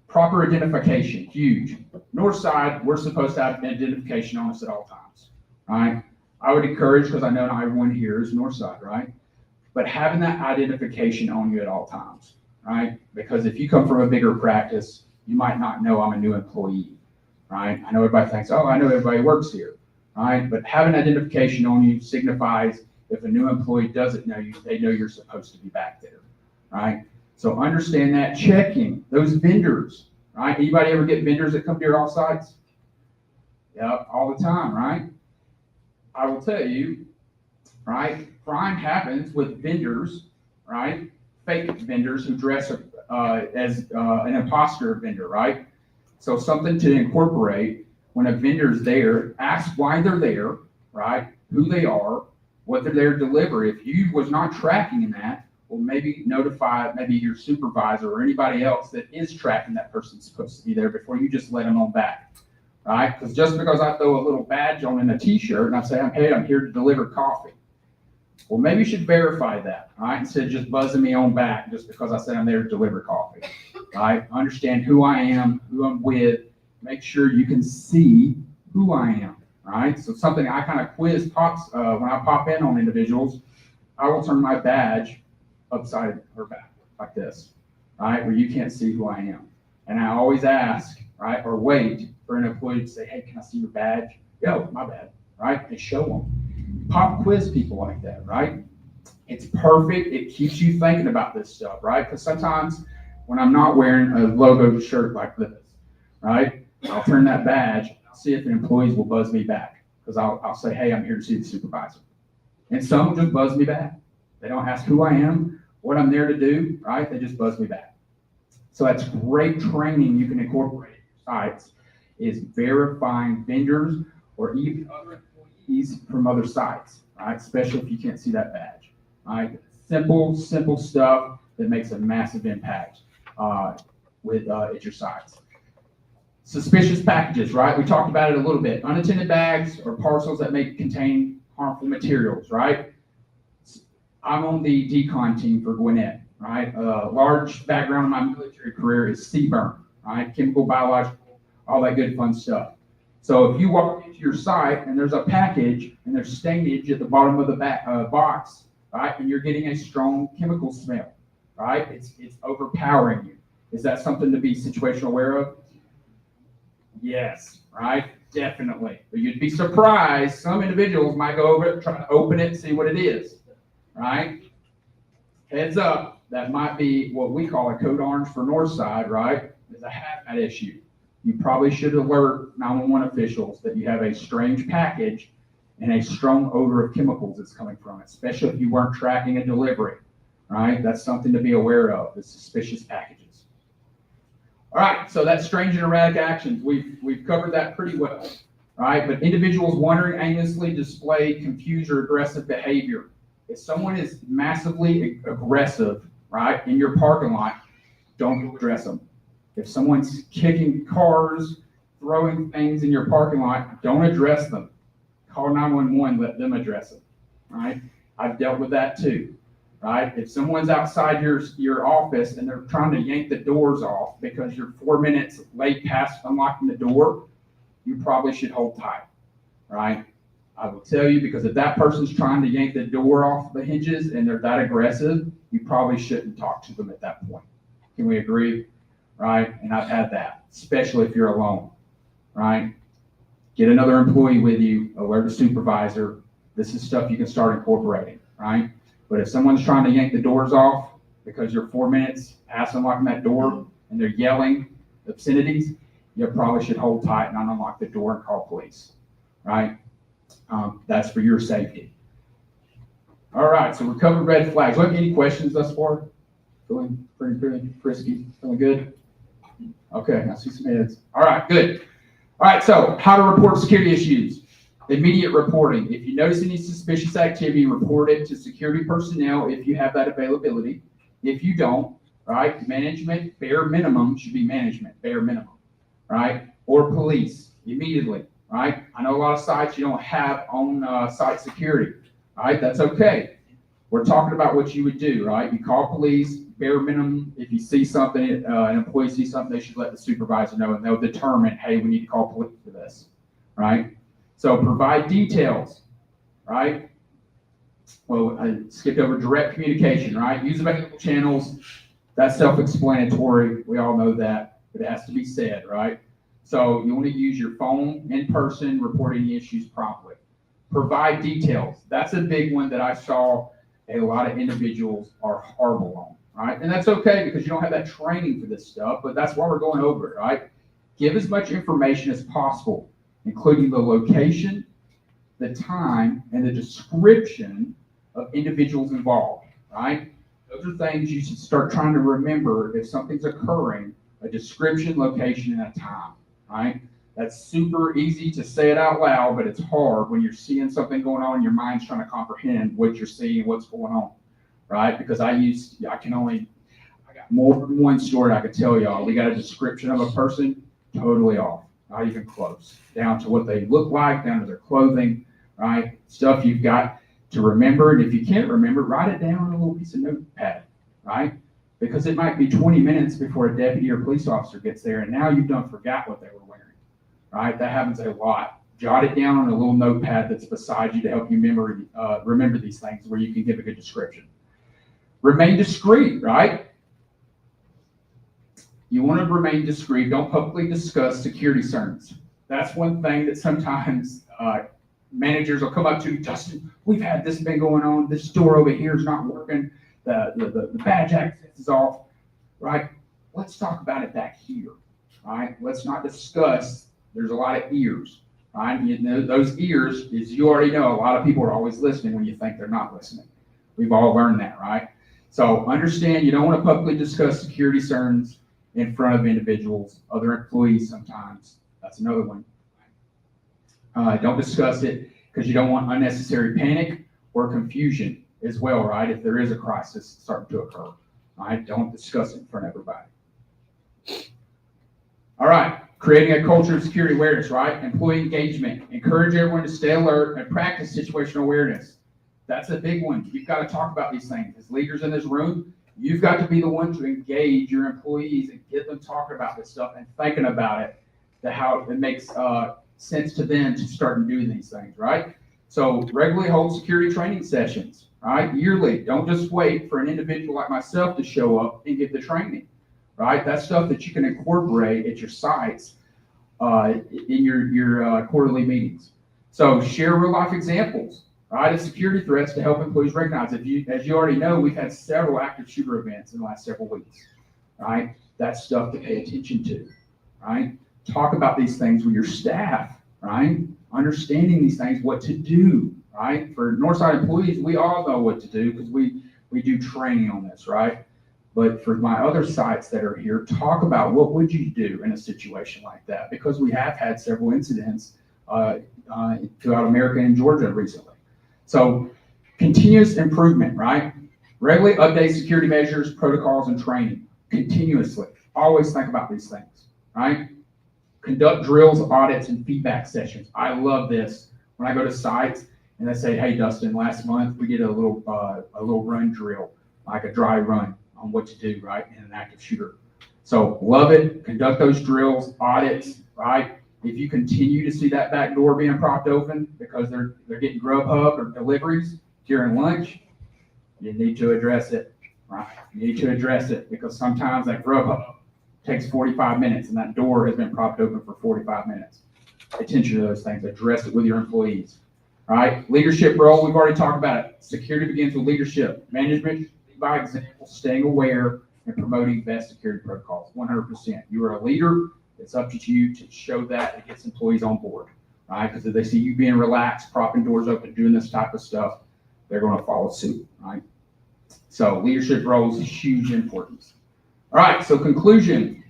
Proper identification, huge. North side, we're supposed to have identification on us at all times, right? I would encourage, because I know not everyone here is north side, right? But having that identification on you at all times, right? Because if you come from a bigger practice, you might not know I'm a new employee, right? I know everybody thinks, oh, I know everybody works here, right? But having identification on you signifies if a new employee doesn't know you, they know you're supposed to be back there, right? So understand that. Checking those vendors, right? Anybody ever get vendors that come to your offsites? Yeah, all the time, right? I will tell you, right? Crime happens with vendors, right? Fake vendors who dress as an imposter vendor, right? So something to incorporate when a vendor's there, ask why they're there, right? Who they are, what they're there to deliver. If you was not tracking that, well, maybe notify maybe your supervisor or anybody else that is tracking that person's supposed to be there before you just let them on back, right? Because just because I throw a little badge on in a t-shirt and I say, hey, I'm here to deliver coffee. Well, maybe you should verify that, right? Instead of just buzzing me on back just because I said I'm there to deliver coffee, right? Understand who I am, who I'm with, make sure you can see who I am, right? So something I kind of quiz pops when I pop in on individuals, I will turn my badge upside or back like this, right? Where you can't see who I am. And I always ask, right, or wait for an employee to say, hey, can I see your badge? Yo, my bad, right? And show them. Pop quiz people like that, right? It's perfect. It keeps you thinking about this stuff, right? Because sometimes when I'm not wearing a logo shirt like this, right, I'll turn that badge, I'll see if the employees will buzz me back. Because I'll say, hey, I'm here to see the supervisor. And some will just buzz me back. They don't ask who I am, what I'm there to do, right? They just buzz me back. So that's great training you can incorporate in your sites, is verifying vendors or even other employees from other sites, right? Especially if you can't see that badge, right? Simple stuff that makes a massive impact at your sites. Suspicious packages, right? We talked about it a little bit. Unattended bags or parcels that may contain harmful materials, right? I'm on the decon team for Gwinnett, right? A large background in my military career is CBURN, right? Chemical, biological, all that good fun stuff. So if you walk into your site and there's a package and there's stainage at the bottom of the box, right? And you're getting a strong chemical smell, right? It's overpowering you. Is that something to be situational aware of? Yes, right? Definitely. But you'd be surprised. Some individuals might go over it, try to open it, see what it is, right? heads up, that might be what we call a code orange for north side, right? Is a hazmat issue. You probably should alert 911 officials that you have a strange package and a strong odor of chemicals that's coming from it, especially if you weren't tracking a delivery, right? That's something to be aware of, the suspicious packages. All right, so that's strange and erratic actions. We've covered that pretty well, right? But individuals wandering aimlessly display confused or aggressive behavior. If someone is massively aggressive, right, in your parking lot, don't address them. If someone's kicking cars, throwing things in your parking lot, don't address them. Call 911, let them address it, right? I've dealt with that too, right? If someone's outside your office and they're trying to yank the doors off because you're 4 minutes late past unlocking the door, you probably should hold tight, right? I will tell you, because if that person's trying to yank the door off the hinges and they're that aggressive, you probably shouldn't talk to them at that point. Can we agree? Right? And I've had that, especially if you're alone, right? Get another employee with you, alert a supervisor. This is stuff you can start incorporating, right? But if someone's trying to yank the doors off because you're 4 minutes past unlocking that door and they're yelling obscenities, you probably should hold tight and not unlock the door and call police, right? That's for your safety. All right, so we covered red flags. Do you have any questions thus far? Feeling pretty frisky? Feeling good? Okay, I see some heads. All right, good. All right, so how to report security issues. Immediate reporting. If you notice any suspicious activity, report it to security personnel if you have that availability. If you don't, right, management, bare minimum should be management, bare minimum, right? Or police, immediately, right? I know a lot of sites you don't have on-site security, right? That's okay. We're talking about what you would do, right? You call police, bare minimum. If you see something, an employee sees something, they should let the supervisor know, and they'll determine, hey, we need to call police for this, right? So provide details, right? Well, I skipped over direct communication, right? Use available channels. That's self-explanatory. We all know that, but it has to be said, right? So you want to use your phone in person, report any issues promptly. Provide details. That's a big one that I saw a lot of individuals are horrible on, right? And that's okay because you don't have that training for this stuff, but that's why we're going over it, right? Give as much information as possible, including the location, the time, and the description of individuals involved, right? Those are things you should start trying to remember if something's occurring, a description, location, and a time, right? That's super easy to say it out loud, but it's hard when you're seeing something going on and your mind's trying to comprehend what you're seeing, what's going on, right? Because I got more than one story I could tell y'all. We got a description of a person, totally off, not even close, down to what they look like, down to their clothing, right? Stuff you've got to remember. And if you can't remember, write it down on a little piece of notepad, right? Because it might be 20 minutes before a deputy or police officer gets there, and now you've done forgot what they were wearing. Right, that happens a lot. Jot it down on a little notepad that's beside you to help you remember these things where you can give a good description. Remain discreet, right? You want to remain discreet. Don't publicly discuss security concerns. That's one thing that sometimes managers will come up to you, Justin, we've had this thing going on. This door over here is not working. The badge access is off, right? Let's talk about it back here, right? Let's not discuss. There's a lot of ears, right? You know, those ears, as you already know, a lot of people are always listening when you think they're not listening. We've all learned that, right? So understand you don't want to publicly discuss security concerns in front of individuals, other employees sometimes. That's another one. Don't discuss it because you don't want unnecessary panic or confusion as well, right? If there is a crisis starting to occur, right? Don't discuss it in front of everybody. All right. Creating a culture of security awareness, right? Employee engagement. Encourage everyone to stay alert and practice situational awareness. That's a big one. You've got to talk about these things. As leaders in this room, you've got to be the one to engage your employees and get them talking about this stuff and thinking about it, how it makes sense to them to start doing these things, right? So regularly hold security training sessions, right? Yearly. Don't just wait for an individual like myself to show up and give the training. Right, that's stuff that you can incorporate at your sites in your quarterly meetings. So share real life examples, right, of security threats to help employees recognize. As you already know, we've had several active shooter events in the last several weeks, right? That's stuff to pay attention to, right? Talk about these things with your staff, right? Understanding these things, what to do, right? For Northside employees, we all know what to do because we do training on this, right? But for my other sites that are here, talk about what would you do in a situation like that? Because we have had several incidents throughout America and Georgia recently. So continuous improvement, right? Regularly update security measures, protocols, and training continuously. Always think about these things, right? Conduct drills, audits, and feedback sessions. I love this. When I go to sites and they say, hey, Dustin, last month we did a little run drill, like a dry run on what to do, right, in an active shooter. So love it. Conduct those drills, audits, right? If you continue to see that back door being propped open because they're getting Grubhub or deliveries during lunch, you need to address it, right? You need to address it because sometimes that Grubhub takes 45 minutes and that door has been propped open for 45 minutes. Pay attention to those things. Address it with your employees, right? Leadership role, we've already talked about it. Security begins with leadership. Management, by example, staying aware and promoting best security protocols, 100%. You are a leader. It's up to you to show that it gets employees on board, right? Because if they see you being relaxed, propping doors open, doing this type of stuff, they're going to follow suit, right? So leadership roles is huge importance. All right, so conclusion.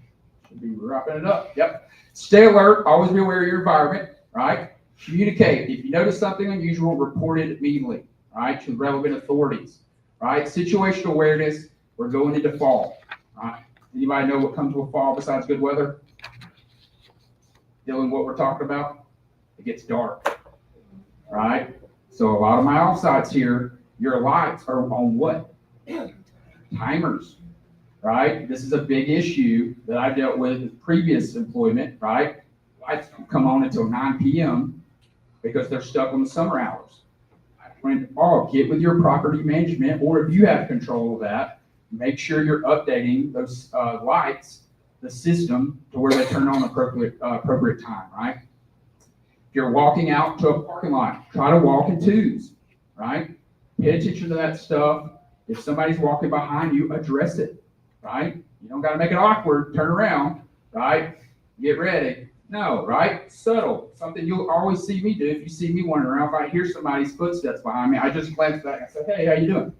Should be wrapping it up. Yep. Stay alert. Always be aware of your environment, right? Communicate. If you notice something unusual, report it immediately, right, to relevant authorities, right? Situational awareness. We're going into fall, right? Anybody know what comes with fall besides good weather? Dylan, what we're talking about? It gets dark, right? So a lot of my offsites here, your lights are on what? Timers, right? This is a big issue that I dealt with previous employment, right? Lights don't come on until 9 p.m. because they're stuck on the summer hours. Get with your property management, or if you have control of that, make sure you're updating those lights, the system, to where they turn on appropriate time, right? If you're walking out to a parking lot, try to walk in twos, right? Pay attention to that stuff. If somebody's walking behind you, address it, right? You don't got to make it awkward. Turn around, right? Get ready. No, right? Subtle. Something you'll always see me do. If you see me wandering around, if I hear somebody's footsteps behind me, I just glance back and say, hey, how you doing?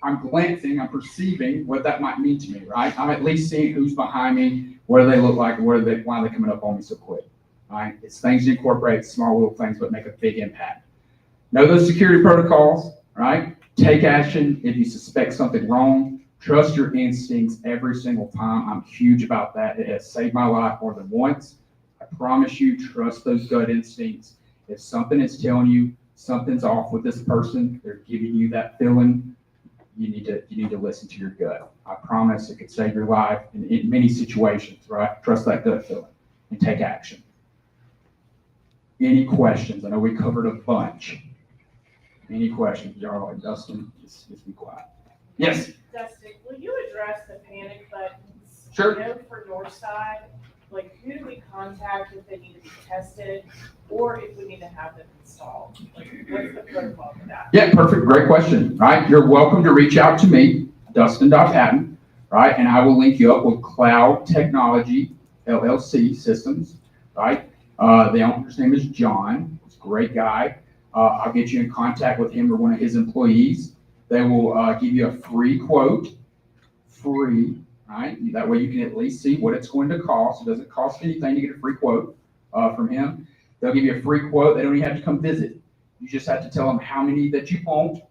I'm glancing, I'm perceiving what that might mean to me, right? I'm at least seeing who's behind me, what do they look like, why are they coming up on me so quick, right? It's things you incorporate, small little things, but make a big impact. Know those security protocols, right? Take action if you suspect something wrong. Trust your instincts every single time. I'm huge about that. It has saved my life more than once. I promise you, trust those gut instincts. If something is telling you something's off with this person, they're giving you that feeling, you need to listen to your gut. I promise it could save your life in many situations, right? Trust that gut feeling and take action. Any questions? I know we covered a bunch. Any questions? Y'all like Dustin? Just be quiet. Yes? Dustin, will you address the panic buttons? Sure. I know for Northside, like who do we contact if they need to be tested or if we need to have them installed? Like what's the protocol for that? Yeah, perfect. Great question, right? You're welcome to reach out to me, Dustin.Hatton, right? And I will link you up with Cloud Technology LLC Systems, right? The owner's name is John. He's a great guy. I'll get you in contact with him or one of his employees. They will give you a free quote, right? That way you can at least see what it's going to cost. It doesn't cost anything to get a free quote from him. They'll give you a free quote. They don't even have to come visit. You just have to tell them how many that you want,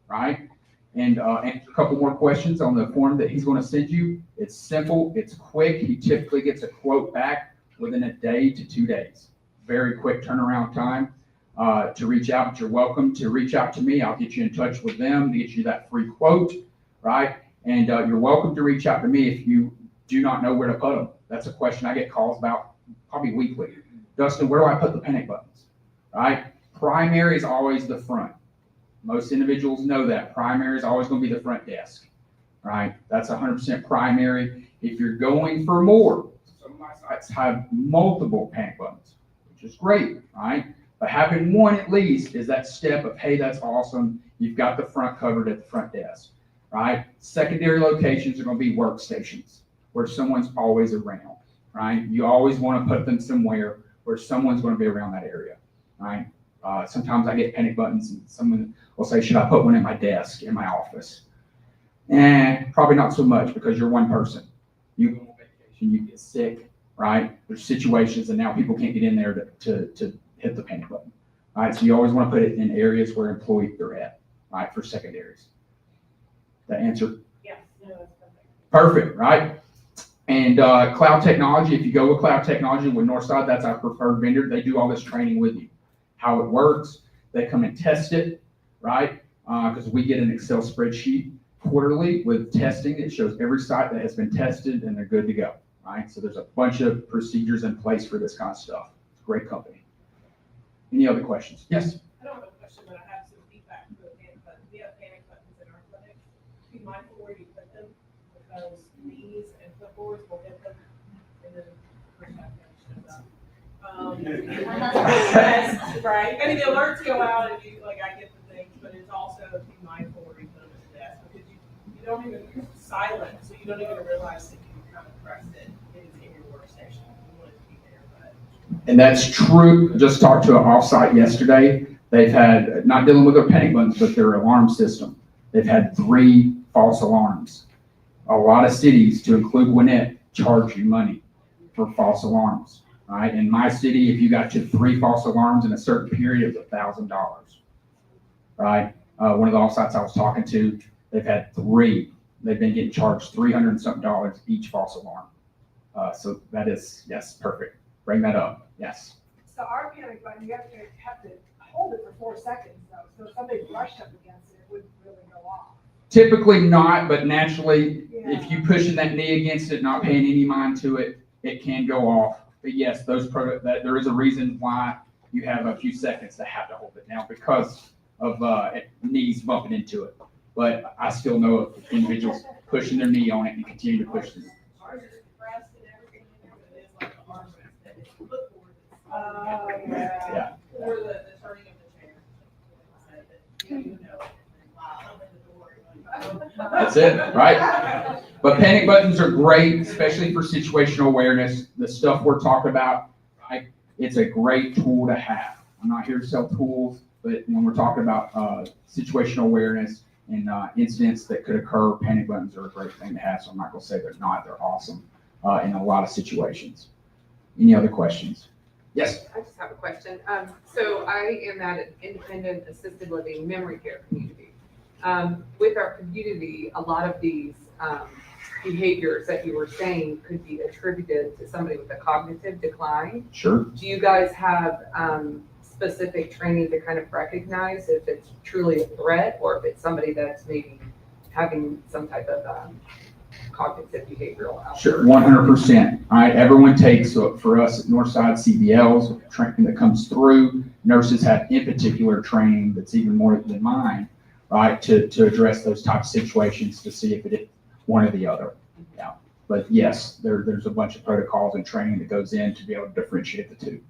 right? And answer a couple more questions on the form that he's going to send you. It's simple. It's quick. He typically gets a quote back within a day to 2 days. Very quick turnaround time to reach out. But you're welcome to reach out to me. I'll get you in touch with them to get you that free quote, right? And you're welcome to reach out to me if you do not know where to put them. That's a question I get calls about probably weekly. Dustin, where do I put the panic buttons, right? Primary is always the front. Most individuals know that. Primary is always going to be the front desk, right? That's 100% primary. If you're going for more, some of my sites have multiple panic buttons, which is great, right? But having one at least is that step of, hey, that's awesome. You've got the front covered at the front desk, right? Secondary locations are going to be workstations where someone's always around, right? You always want to put them somewhere where someone's going to be around that area, right? Sometimes I get panic buttons and someone will say, should I put one in my desk, in my office? Probably not so much because you're one person. You go on vacation, you get sick, right? There's situations and now people can't get in there to hit the panic button, right? So you always want to put it in areas where employees are at, right, for secondaries. That answer? Yes, no, that's perfect. Perfect, right? And cloud technology, if you go with cloud technology with Northside, that's our preferred vendor. They do all this training with you, how it works. They come and test it, right? Because we get an Excel spreadsheet quarterly with testing. It shows every site that has been tested and they're good to go, right? So there's a bunch of procedures in place for this kind of stuff. It's a great company. Any other questions? Yes? I don't have a question, but I have some feedback for the panic button. We have panic buttons in our clinic. Be mindful where you put them because knees and footboards will hit them and then push that shows up. Right? I mean, the alerts go out and you, like, I get the things, but it's also be mindful where you put them at the desk because you don't even, it's silent, so you don't even realize that you kind of pressed it. It is in your workstation. You want it to be there, but. And that's true. Just talked to an offsite yesterday. They've had, not dealing with their panic buttons, but their alarm system. They've had 3 false alarms. A lot of cities, to include Gwinnett, charge you money for false alarms, right? In my city, if you got to 3 false alarms in a certain period, it's $1,000, right? One of the offsites I was talking to, they've had 3. They've been getting charged $300 and something each false alarm. So that is, yes, perfect. Bring that up. Yes. So our panic button, you have to hold it for 4 seconds though. So if somebody brushed up against it, it wouldn't really go off. Typically not, but naturally, Yeah. if you pushing that knee against it, not paying any mind to it, it can go off. But yes, that there is a reason why you have a few seconds to have to hold it now because of knees bumping into it. But I still know of individuals pushing their knee on it and continue to push it. Ours is pressed and everything in there, but it is like the armrest that is look for Yeah. or the turning of the chair. You know, open the door. That's it, right? But panic buttons are great, especially for situational awareness. The stuff we're talking about, it's a great tool to have. I'm not here to sell tools, but when we're talking about situational awareness and incidents that could occur, panic buttons are a great thing to have. So I'm not going to say they're not. They're awesome in a lot of situations. Any other questions? Yes. I just have a question. So I am at an independent assisted living memory care community. With our community, a lot of these behaviors that you were saying could be attributed to somebody with a cognitive decline. Sure. Do you guys have specific training to kind of recognize if it's truly a threat or if it's somebody that's maybe having some type of cognitive behavioral outburst? Sure, 100%. All right, everyone takes, so for us at Northside, CBLs, training that comes through. Nurses have in particular training that's even more than mine, right, to address those type of situations to see if it is one or the other. Yeah, but yes, there's a bunch of protocols and training that goes in to be able to differentiate the two.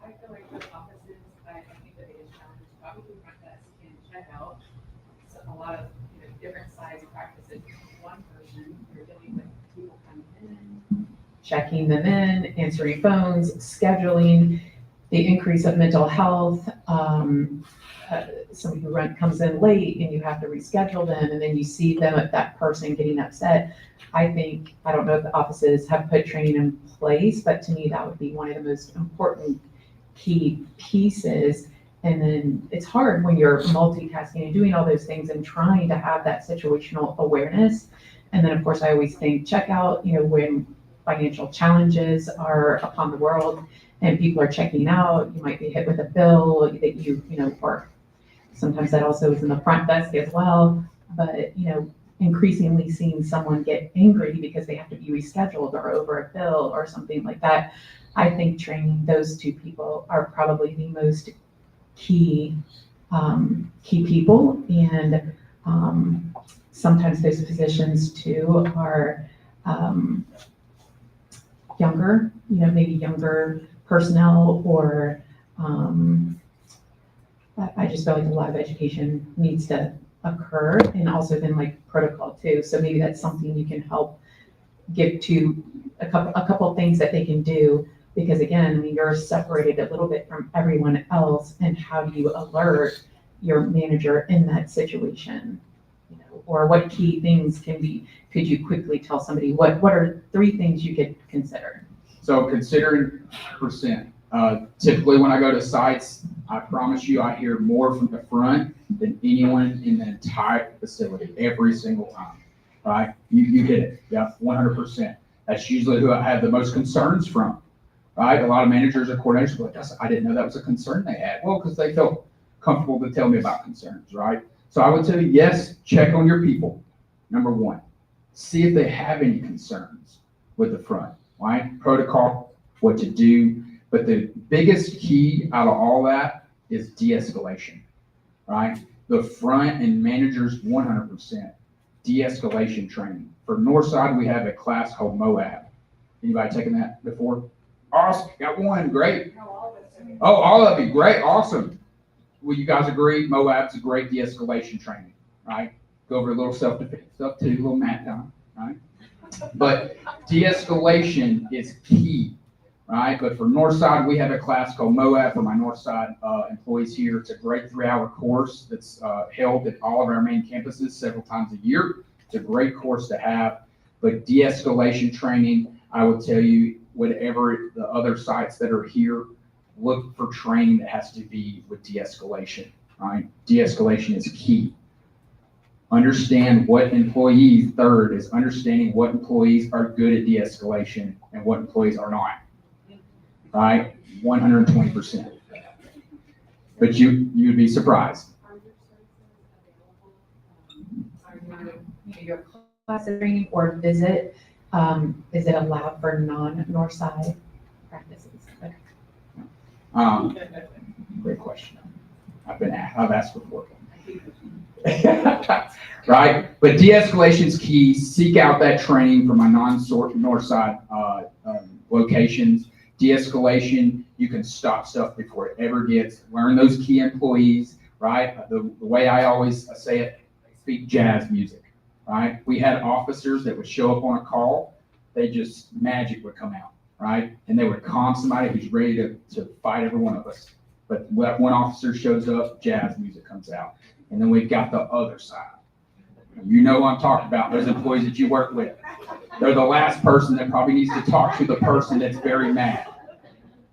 I feel like with offices, I think the biggest challenge is probably front desk can check out. So a lot of different size practices. One person, you're dealing with people coming in, checking them in, answering phones, scheduling, the increase of mental health. Somebody who comes in late and you have to reschedule them and then you see them, that person getting upset. I don't know if the offices have put training in place, but to me, that would be one of the most important key pieces. And then it's hard when you're multitasking and doing all those things and trying to have that situational awareness. And then of course, I always think check out, when financial challenges are upon the world and people are checking out, you might be hit with a bill that or sometimes that also is in the front desk as well. But, increasingly seeing someone get angry because they have to be rescheduled or over a bill or something like that. I think training those two people are probably the most key people. And sometimes those positions too are younger, maybe younger personnel or, I just feel like a lot of education needs to occur, and also then like protocol too. So maybe that's something you can help give to a couple of things that they can do, because again, I mean, you're separated a little bit from everyone else, and how do you alert your manager in that situation? You know, or what key things could you quickly tell somebody, what are 3 things you could consider? So considering percent, typically when I go to sites, I promise you, I hear more from the front than anyone in the entire facility every single time, right? You hit it, yeah, 100%. That's usually who I have the most concerns from, right? A lot of managers or coordinators are like, I didn't know that was a concern they had. Well, because they felt comfortable to tell me about concerns, right? So I would tell you, yes, check on your people, number 1. See if they have any concerns with the front, right? Protocol, what to do. But the biggest key out of all that is de-escalation, right? The front and managers, 100% de-escalation training. For Northside, we have a class called MOAB. Anybody taken that before? Awesome, got one, great. Oh, all of you, great, awesome. Well, you guys agree, MOAB's a great de-escalation training, right? Go over a little self-defense stuff too, a little mat down, right? But de-escalation is key, right? But for Northside, we have a class called MOAB for my Northside employees here. It's a great 3-hour course that's held at all of our main campuses several times a year. It's a great course to have. But de-escalation training, I would tell you, whatever the other sites that are here, look for training that has to be with de-escalation, right? De-escalation is key. Understand what employees, third is understanding what employees are good at de-escalation and what employees are not, right? 120%. But you'd be surprised. Are your class training or visit, is it allowed for non-Northside practices? Okay. Great question. I've asked before. Right? But de-escalation is key. Seek out that training for my non-Northside locations. De-escalation, you can stop stuff before it ever gets. Learn those key employees, right? The way I always say it, speak jazz music, right? We had officers that would show up on a call. Magic would come out, right? And they would calm somebody who's ready to fight every one of us. But when one officer shows up, jazz music comes out. And then we've got the other side. You know what I'm talking about, those employees that you work with. They're the last person that probably needs to talk to the person that's very mad,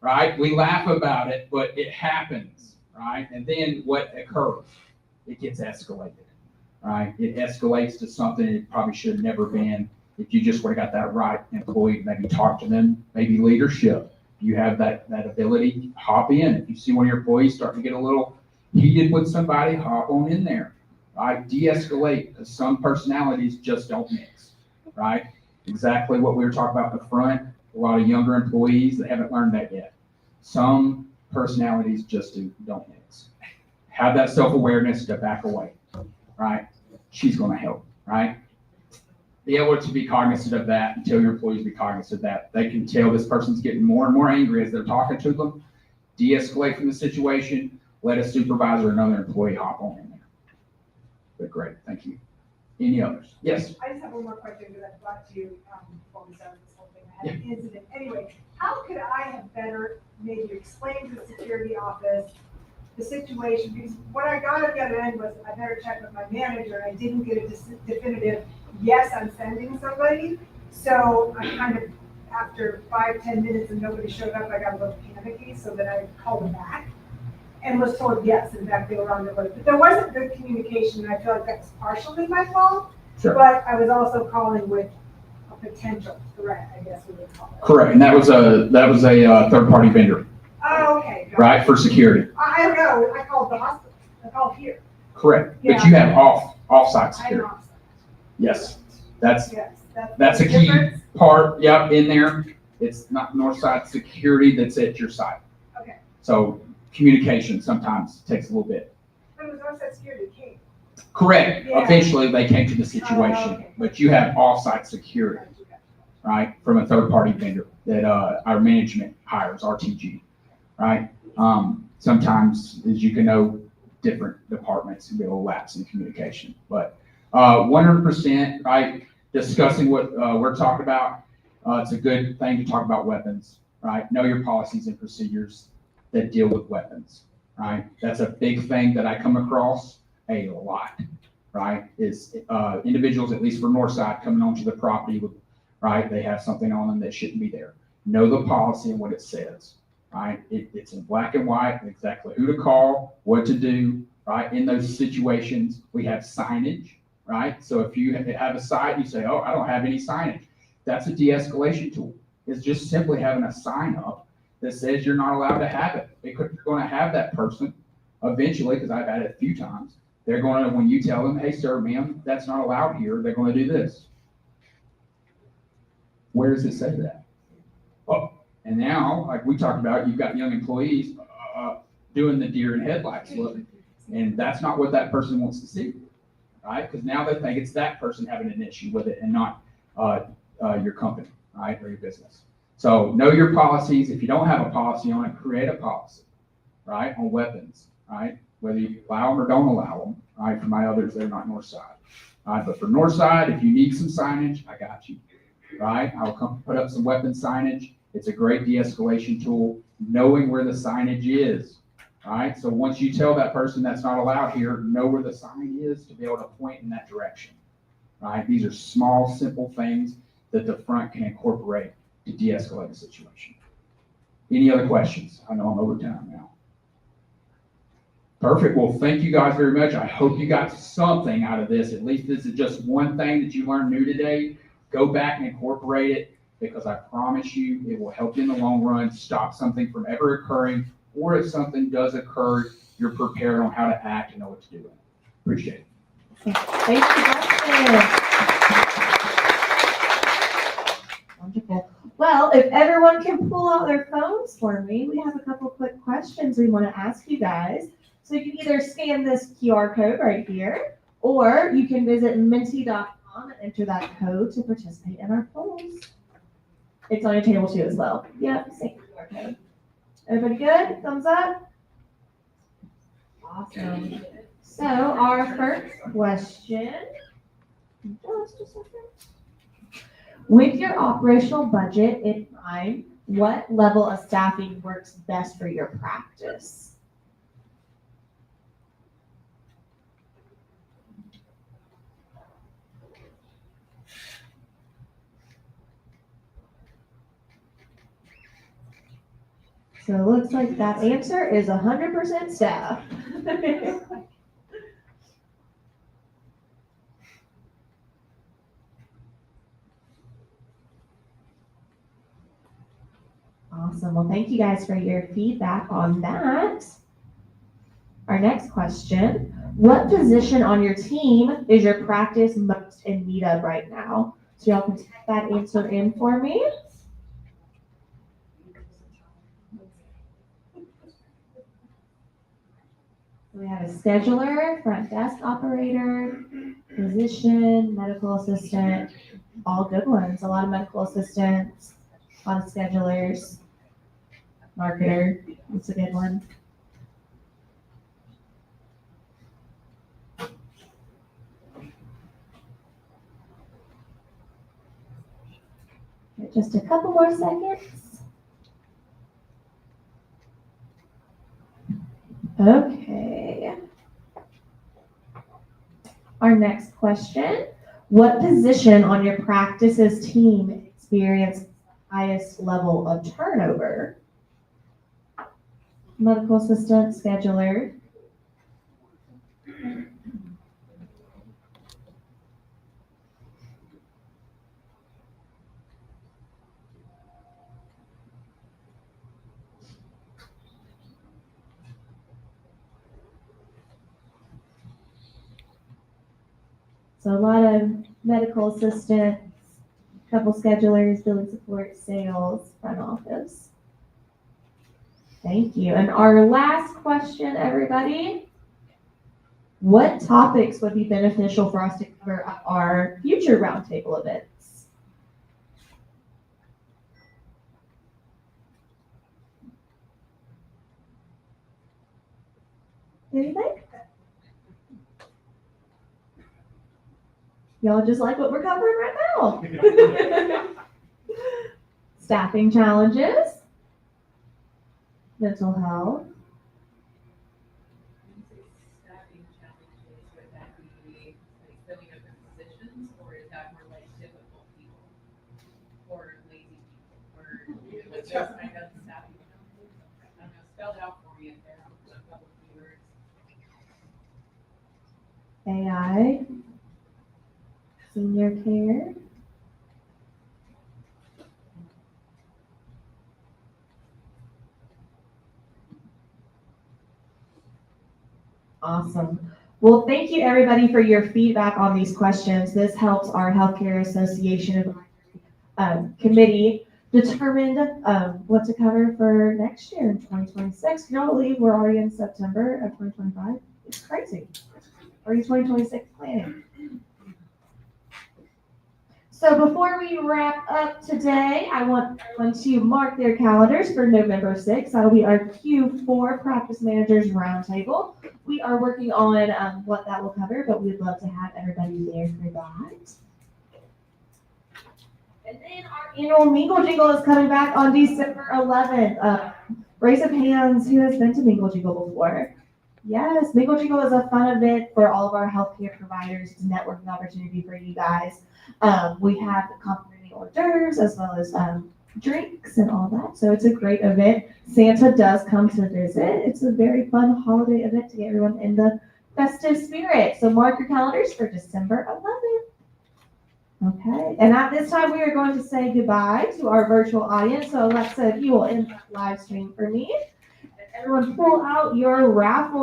right? We laugh about it, but it happens, right? And then what occurs? It gets escalated, right? It escalates to something it probably should have never been. If you just would have got that right employee, maybe talk to them, maybe leadership. You have that ability, hop in. If you see one of your employees starting to get a little heated with somebody, hop on in there, right? De-escalate, because some personalities just don't mix, right? Exactly what we were talking about in the front. A lot of younger employees that haven't learned that yet. Some personalities just don't mix. Have that self-awareness to back away, right? She's going to help, right? Be able to be cognizant of that and tell your employees to be cognizant of that. They can tell this person's getting more and more angry as they're talking to them. De-escalate from the situation. Let a supervisor or another employee hop on in there. But great, thank you. Any others? Yes. I just have one more question because I brought to you before we started this whole thing. I had an incident. Anyway, how could I have better maybe explained to the security office the situation? Because what I got at the other end was I better check with my manager, and I didn't get a definitive yes, I'm sending somebody. So I kind of, after 5-10 minutes and nobody showed up, I got a little panicky, so then I called them back and was told yes, in fact, they were on their way. But there wasn't good communication, and I feel like that was partially my fault. Sure. But I was also calling with a potential threat, I guess we would call it. Correct, and that was a third-party vendor, Oh, okay. Got it. right, for security. I don't know, I called the hospital, I called here. Correct, but Yeah. you have off-site I am security. off. Yes, that's Yes, a the key difference. part. Yep, in there. It's not Northside security that's at your site. Okay. So communication sometimes takes a little bit. But it was Northside Security came. Correct. Yeah. Eventually, they came to the situation, okay. but you have off-site security. right, from a third-party vendor that our management hires, RTG, right? Sometimes, as you can know, different departments can be a little lapse in communication, but 100%, right, discussing what we're talking about, it's a good thing to talk about weapons, right? Know your policies and procedures that deal with weapons, right? That's a big thing that I come across a lot, right? Is individuals, at least for Northside, coming onto the property with, right? They have something on them that shouldn't be there. Know the policy and what it says, right? It's in black and white, exactly who to call, what to do, right? In those situations, we have signage, right? So if you have a site, you say, oh, I don't have any signage. That's a de-escalation tool. It's just simply having a sign up that says you're not allowed to have it. They're going to have that person eventually, because I've had it a few times. They're going to, when you tell them, hey, sir, ma'am, that's not allowed here, they're going to do this. Where does it say that? Oh, and now, like we talked about, you've got young employees doing the deer in headlights look, and that's not what that person wants to see, right? Because now they think it's that person having an issue with it and not your company, right, or your business. So know your policies. If you don't have a policy on it, create a policy, right, on weapons, right? Whether you allow them or don't allow them, right? For my others, they're not Northside, right? But for Northside, if you need some signage, I got you, right? I will come put up some weapon signage. It's a great de-escalation tool, knowing where the signage is, right? So once you tell that person that's not allowed here, know where the sign is to be able to point in that direction, right? These are small, simple things that the front can incorporate to de-escalate a situation. Any other questions? I know I'm over time now. Perfect. Well, thank you guys very much. I hope you got something out of this. At least this is just one thing that you learned new today. Go back and incorporate it, because I promise you it will help you in the long run, stop something from ever occurring, or if something does occur, you're prepared on how to act and know what to do. Appreciate it. Thank you, Justin. Wonderful. Well, if everyone can pull out their phones for me, we have a couple quick questions we want to ask you guys. So you can either scan this QR code right here, or you can visit Minty.com and enter that code to participate in our polls. It's on your table too as well. Yep, same QR code. Everybody good? Thumbs up? Awesome. So our first question, just a second. With your operational budget in mind, what level of staffing works best for your practice? So it looks like that answer is 100% staff. Awesome. Well, thank you guys for your feedback on that. Our next question, what position on your team is your practice most in need of right now? So y'all can type that answer in for me. We have a scheduler, front desk operator, physician, medical assistant, all good ones. A lot of medical assistants, a lot of schedulers, marketer, that's a good one. Just a couple more seconds. Okay. Our next question, what position on your practice's team experienced the highest level of turnover? Medical assistant, scheduler. So a lot of medical assistants, a couple schedulers, billing support, sales, front office. Thank you. And our last question, everybody. What topics would be beneficial for us to cover at our future roundtable events? Anything? Y'all just like what we're covering right now. Staffing challenges, mental health. When you say staffing challenges, would that be like filling open positions, or is that more like difficult people? Or lazy people, or, you know, like those kind of staffing challenges? I don't know, spell it out for me if there are a couple of keywords. AI, senior care. Awesome. Well, thank you everybody for your feedback on these questions. This helps our Healthcare Association committee determine what to cover for next year in 2026. Can y'all believe we're already in September of 2025? It's crazy. Already 2026 planning. So before we wrap up today, I want everyone to mark their calendars for November 6th. That'll be our Q4 Practice Managers Roundtable. We are working on what that will cover, but we'd love to have everybody there for that. And then our annual Mingle Jingle is coming back on December 11th. Raise of hands, who has been to Mingle Jingle before? Yes, Mingle Jingle is a fun event for all of our healthcare providers. It's a networking opportunity for you guys. We have complimentary hors d'oeuvres as well as drinks and all that. So it's a great event. Santa does come to visit. It's a very fun holiday event to get everyone in the festive spirit. So mark your calendars for December 11th. Okay, and at this time we are going to say goodbye to our virtual audience. So Alexa, if you will end that live stream for me. And everyone pull out your raffle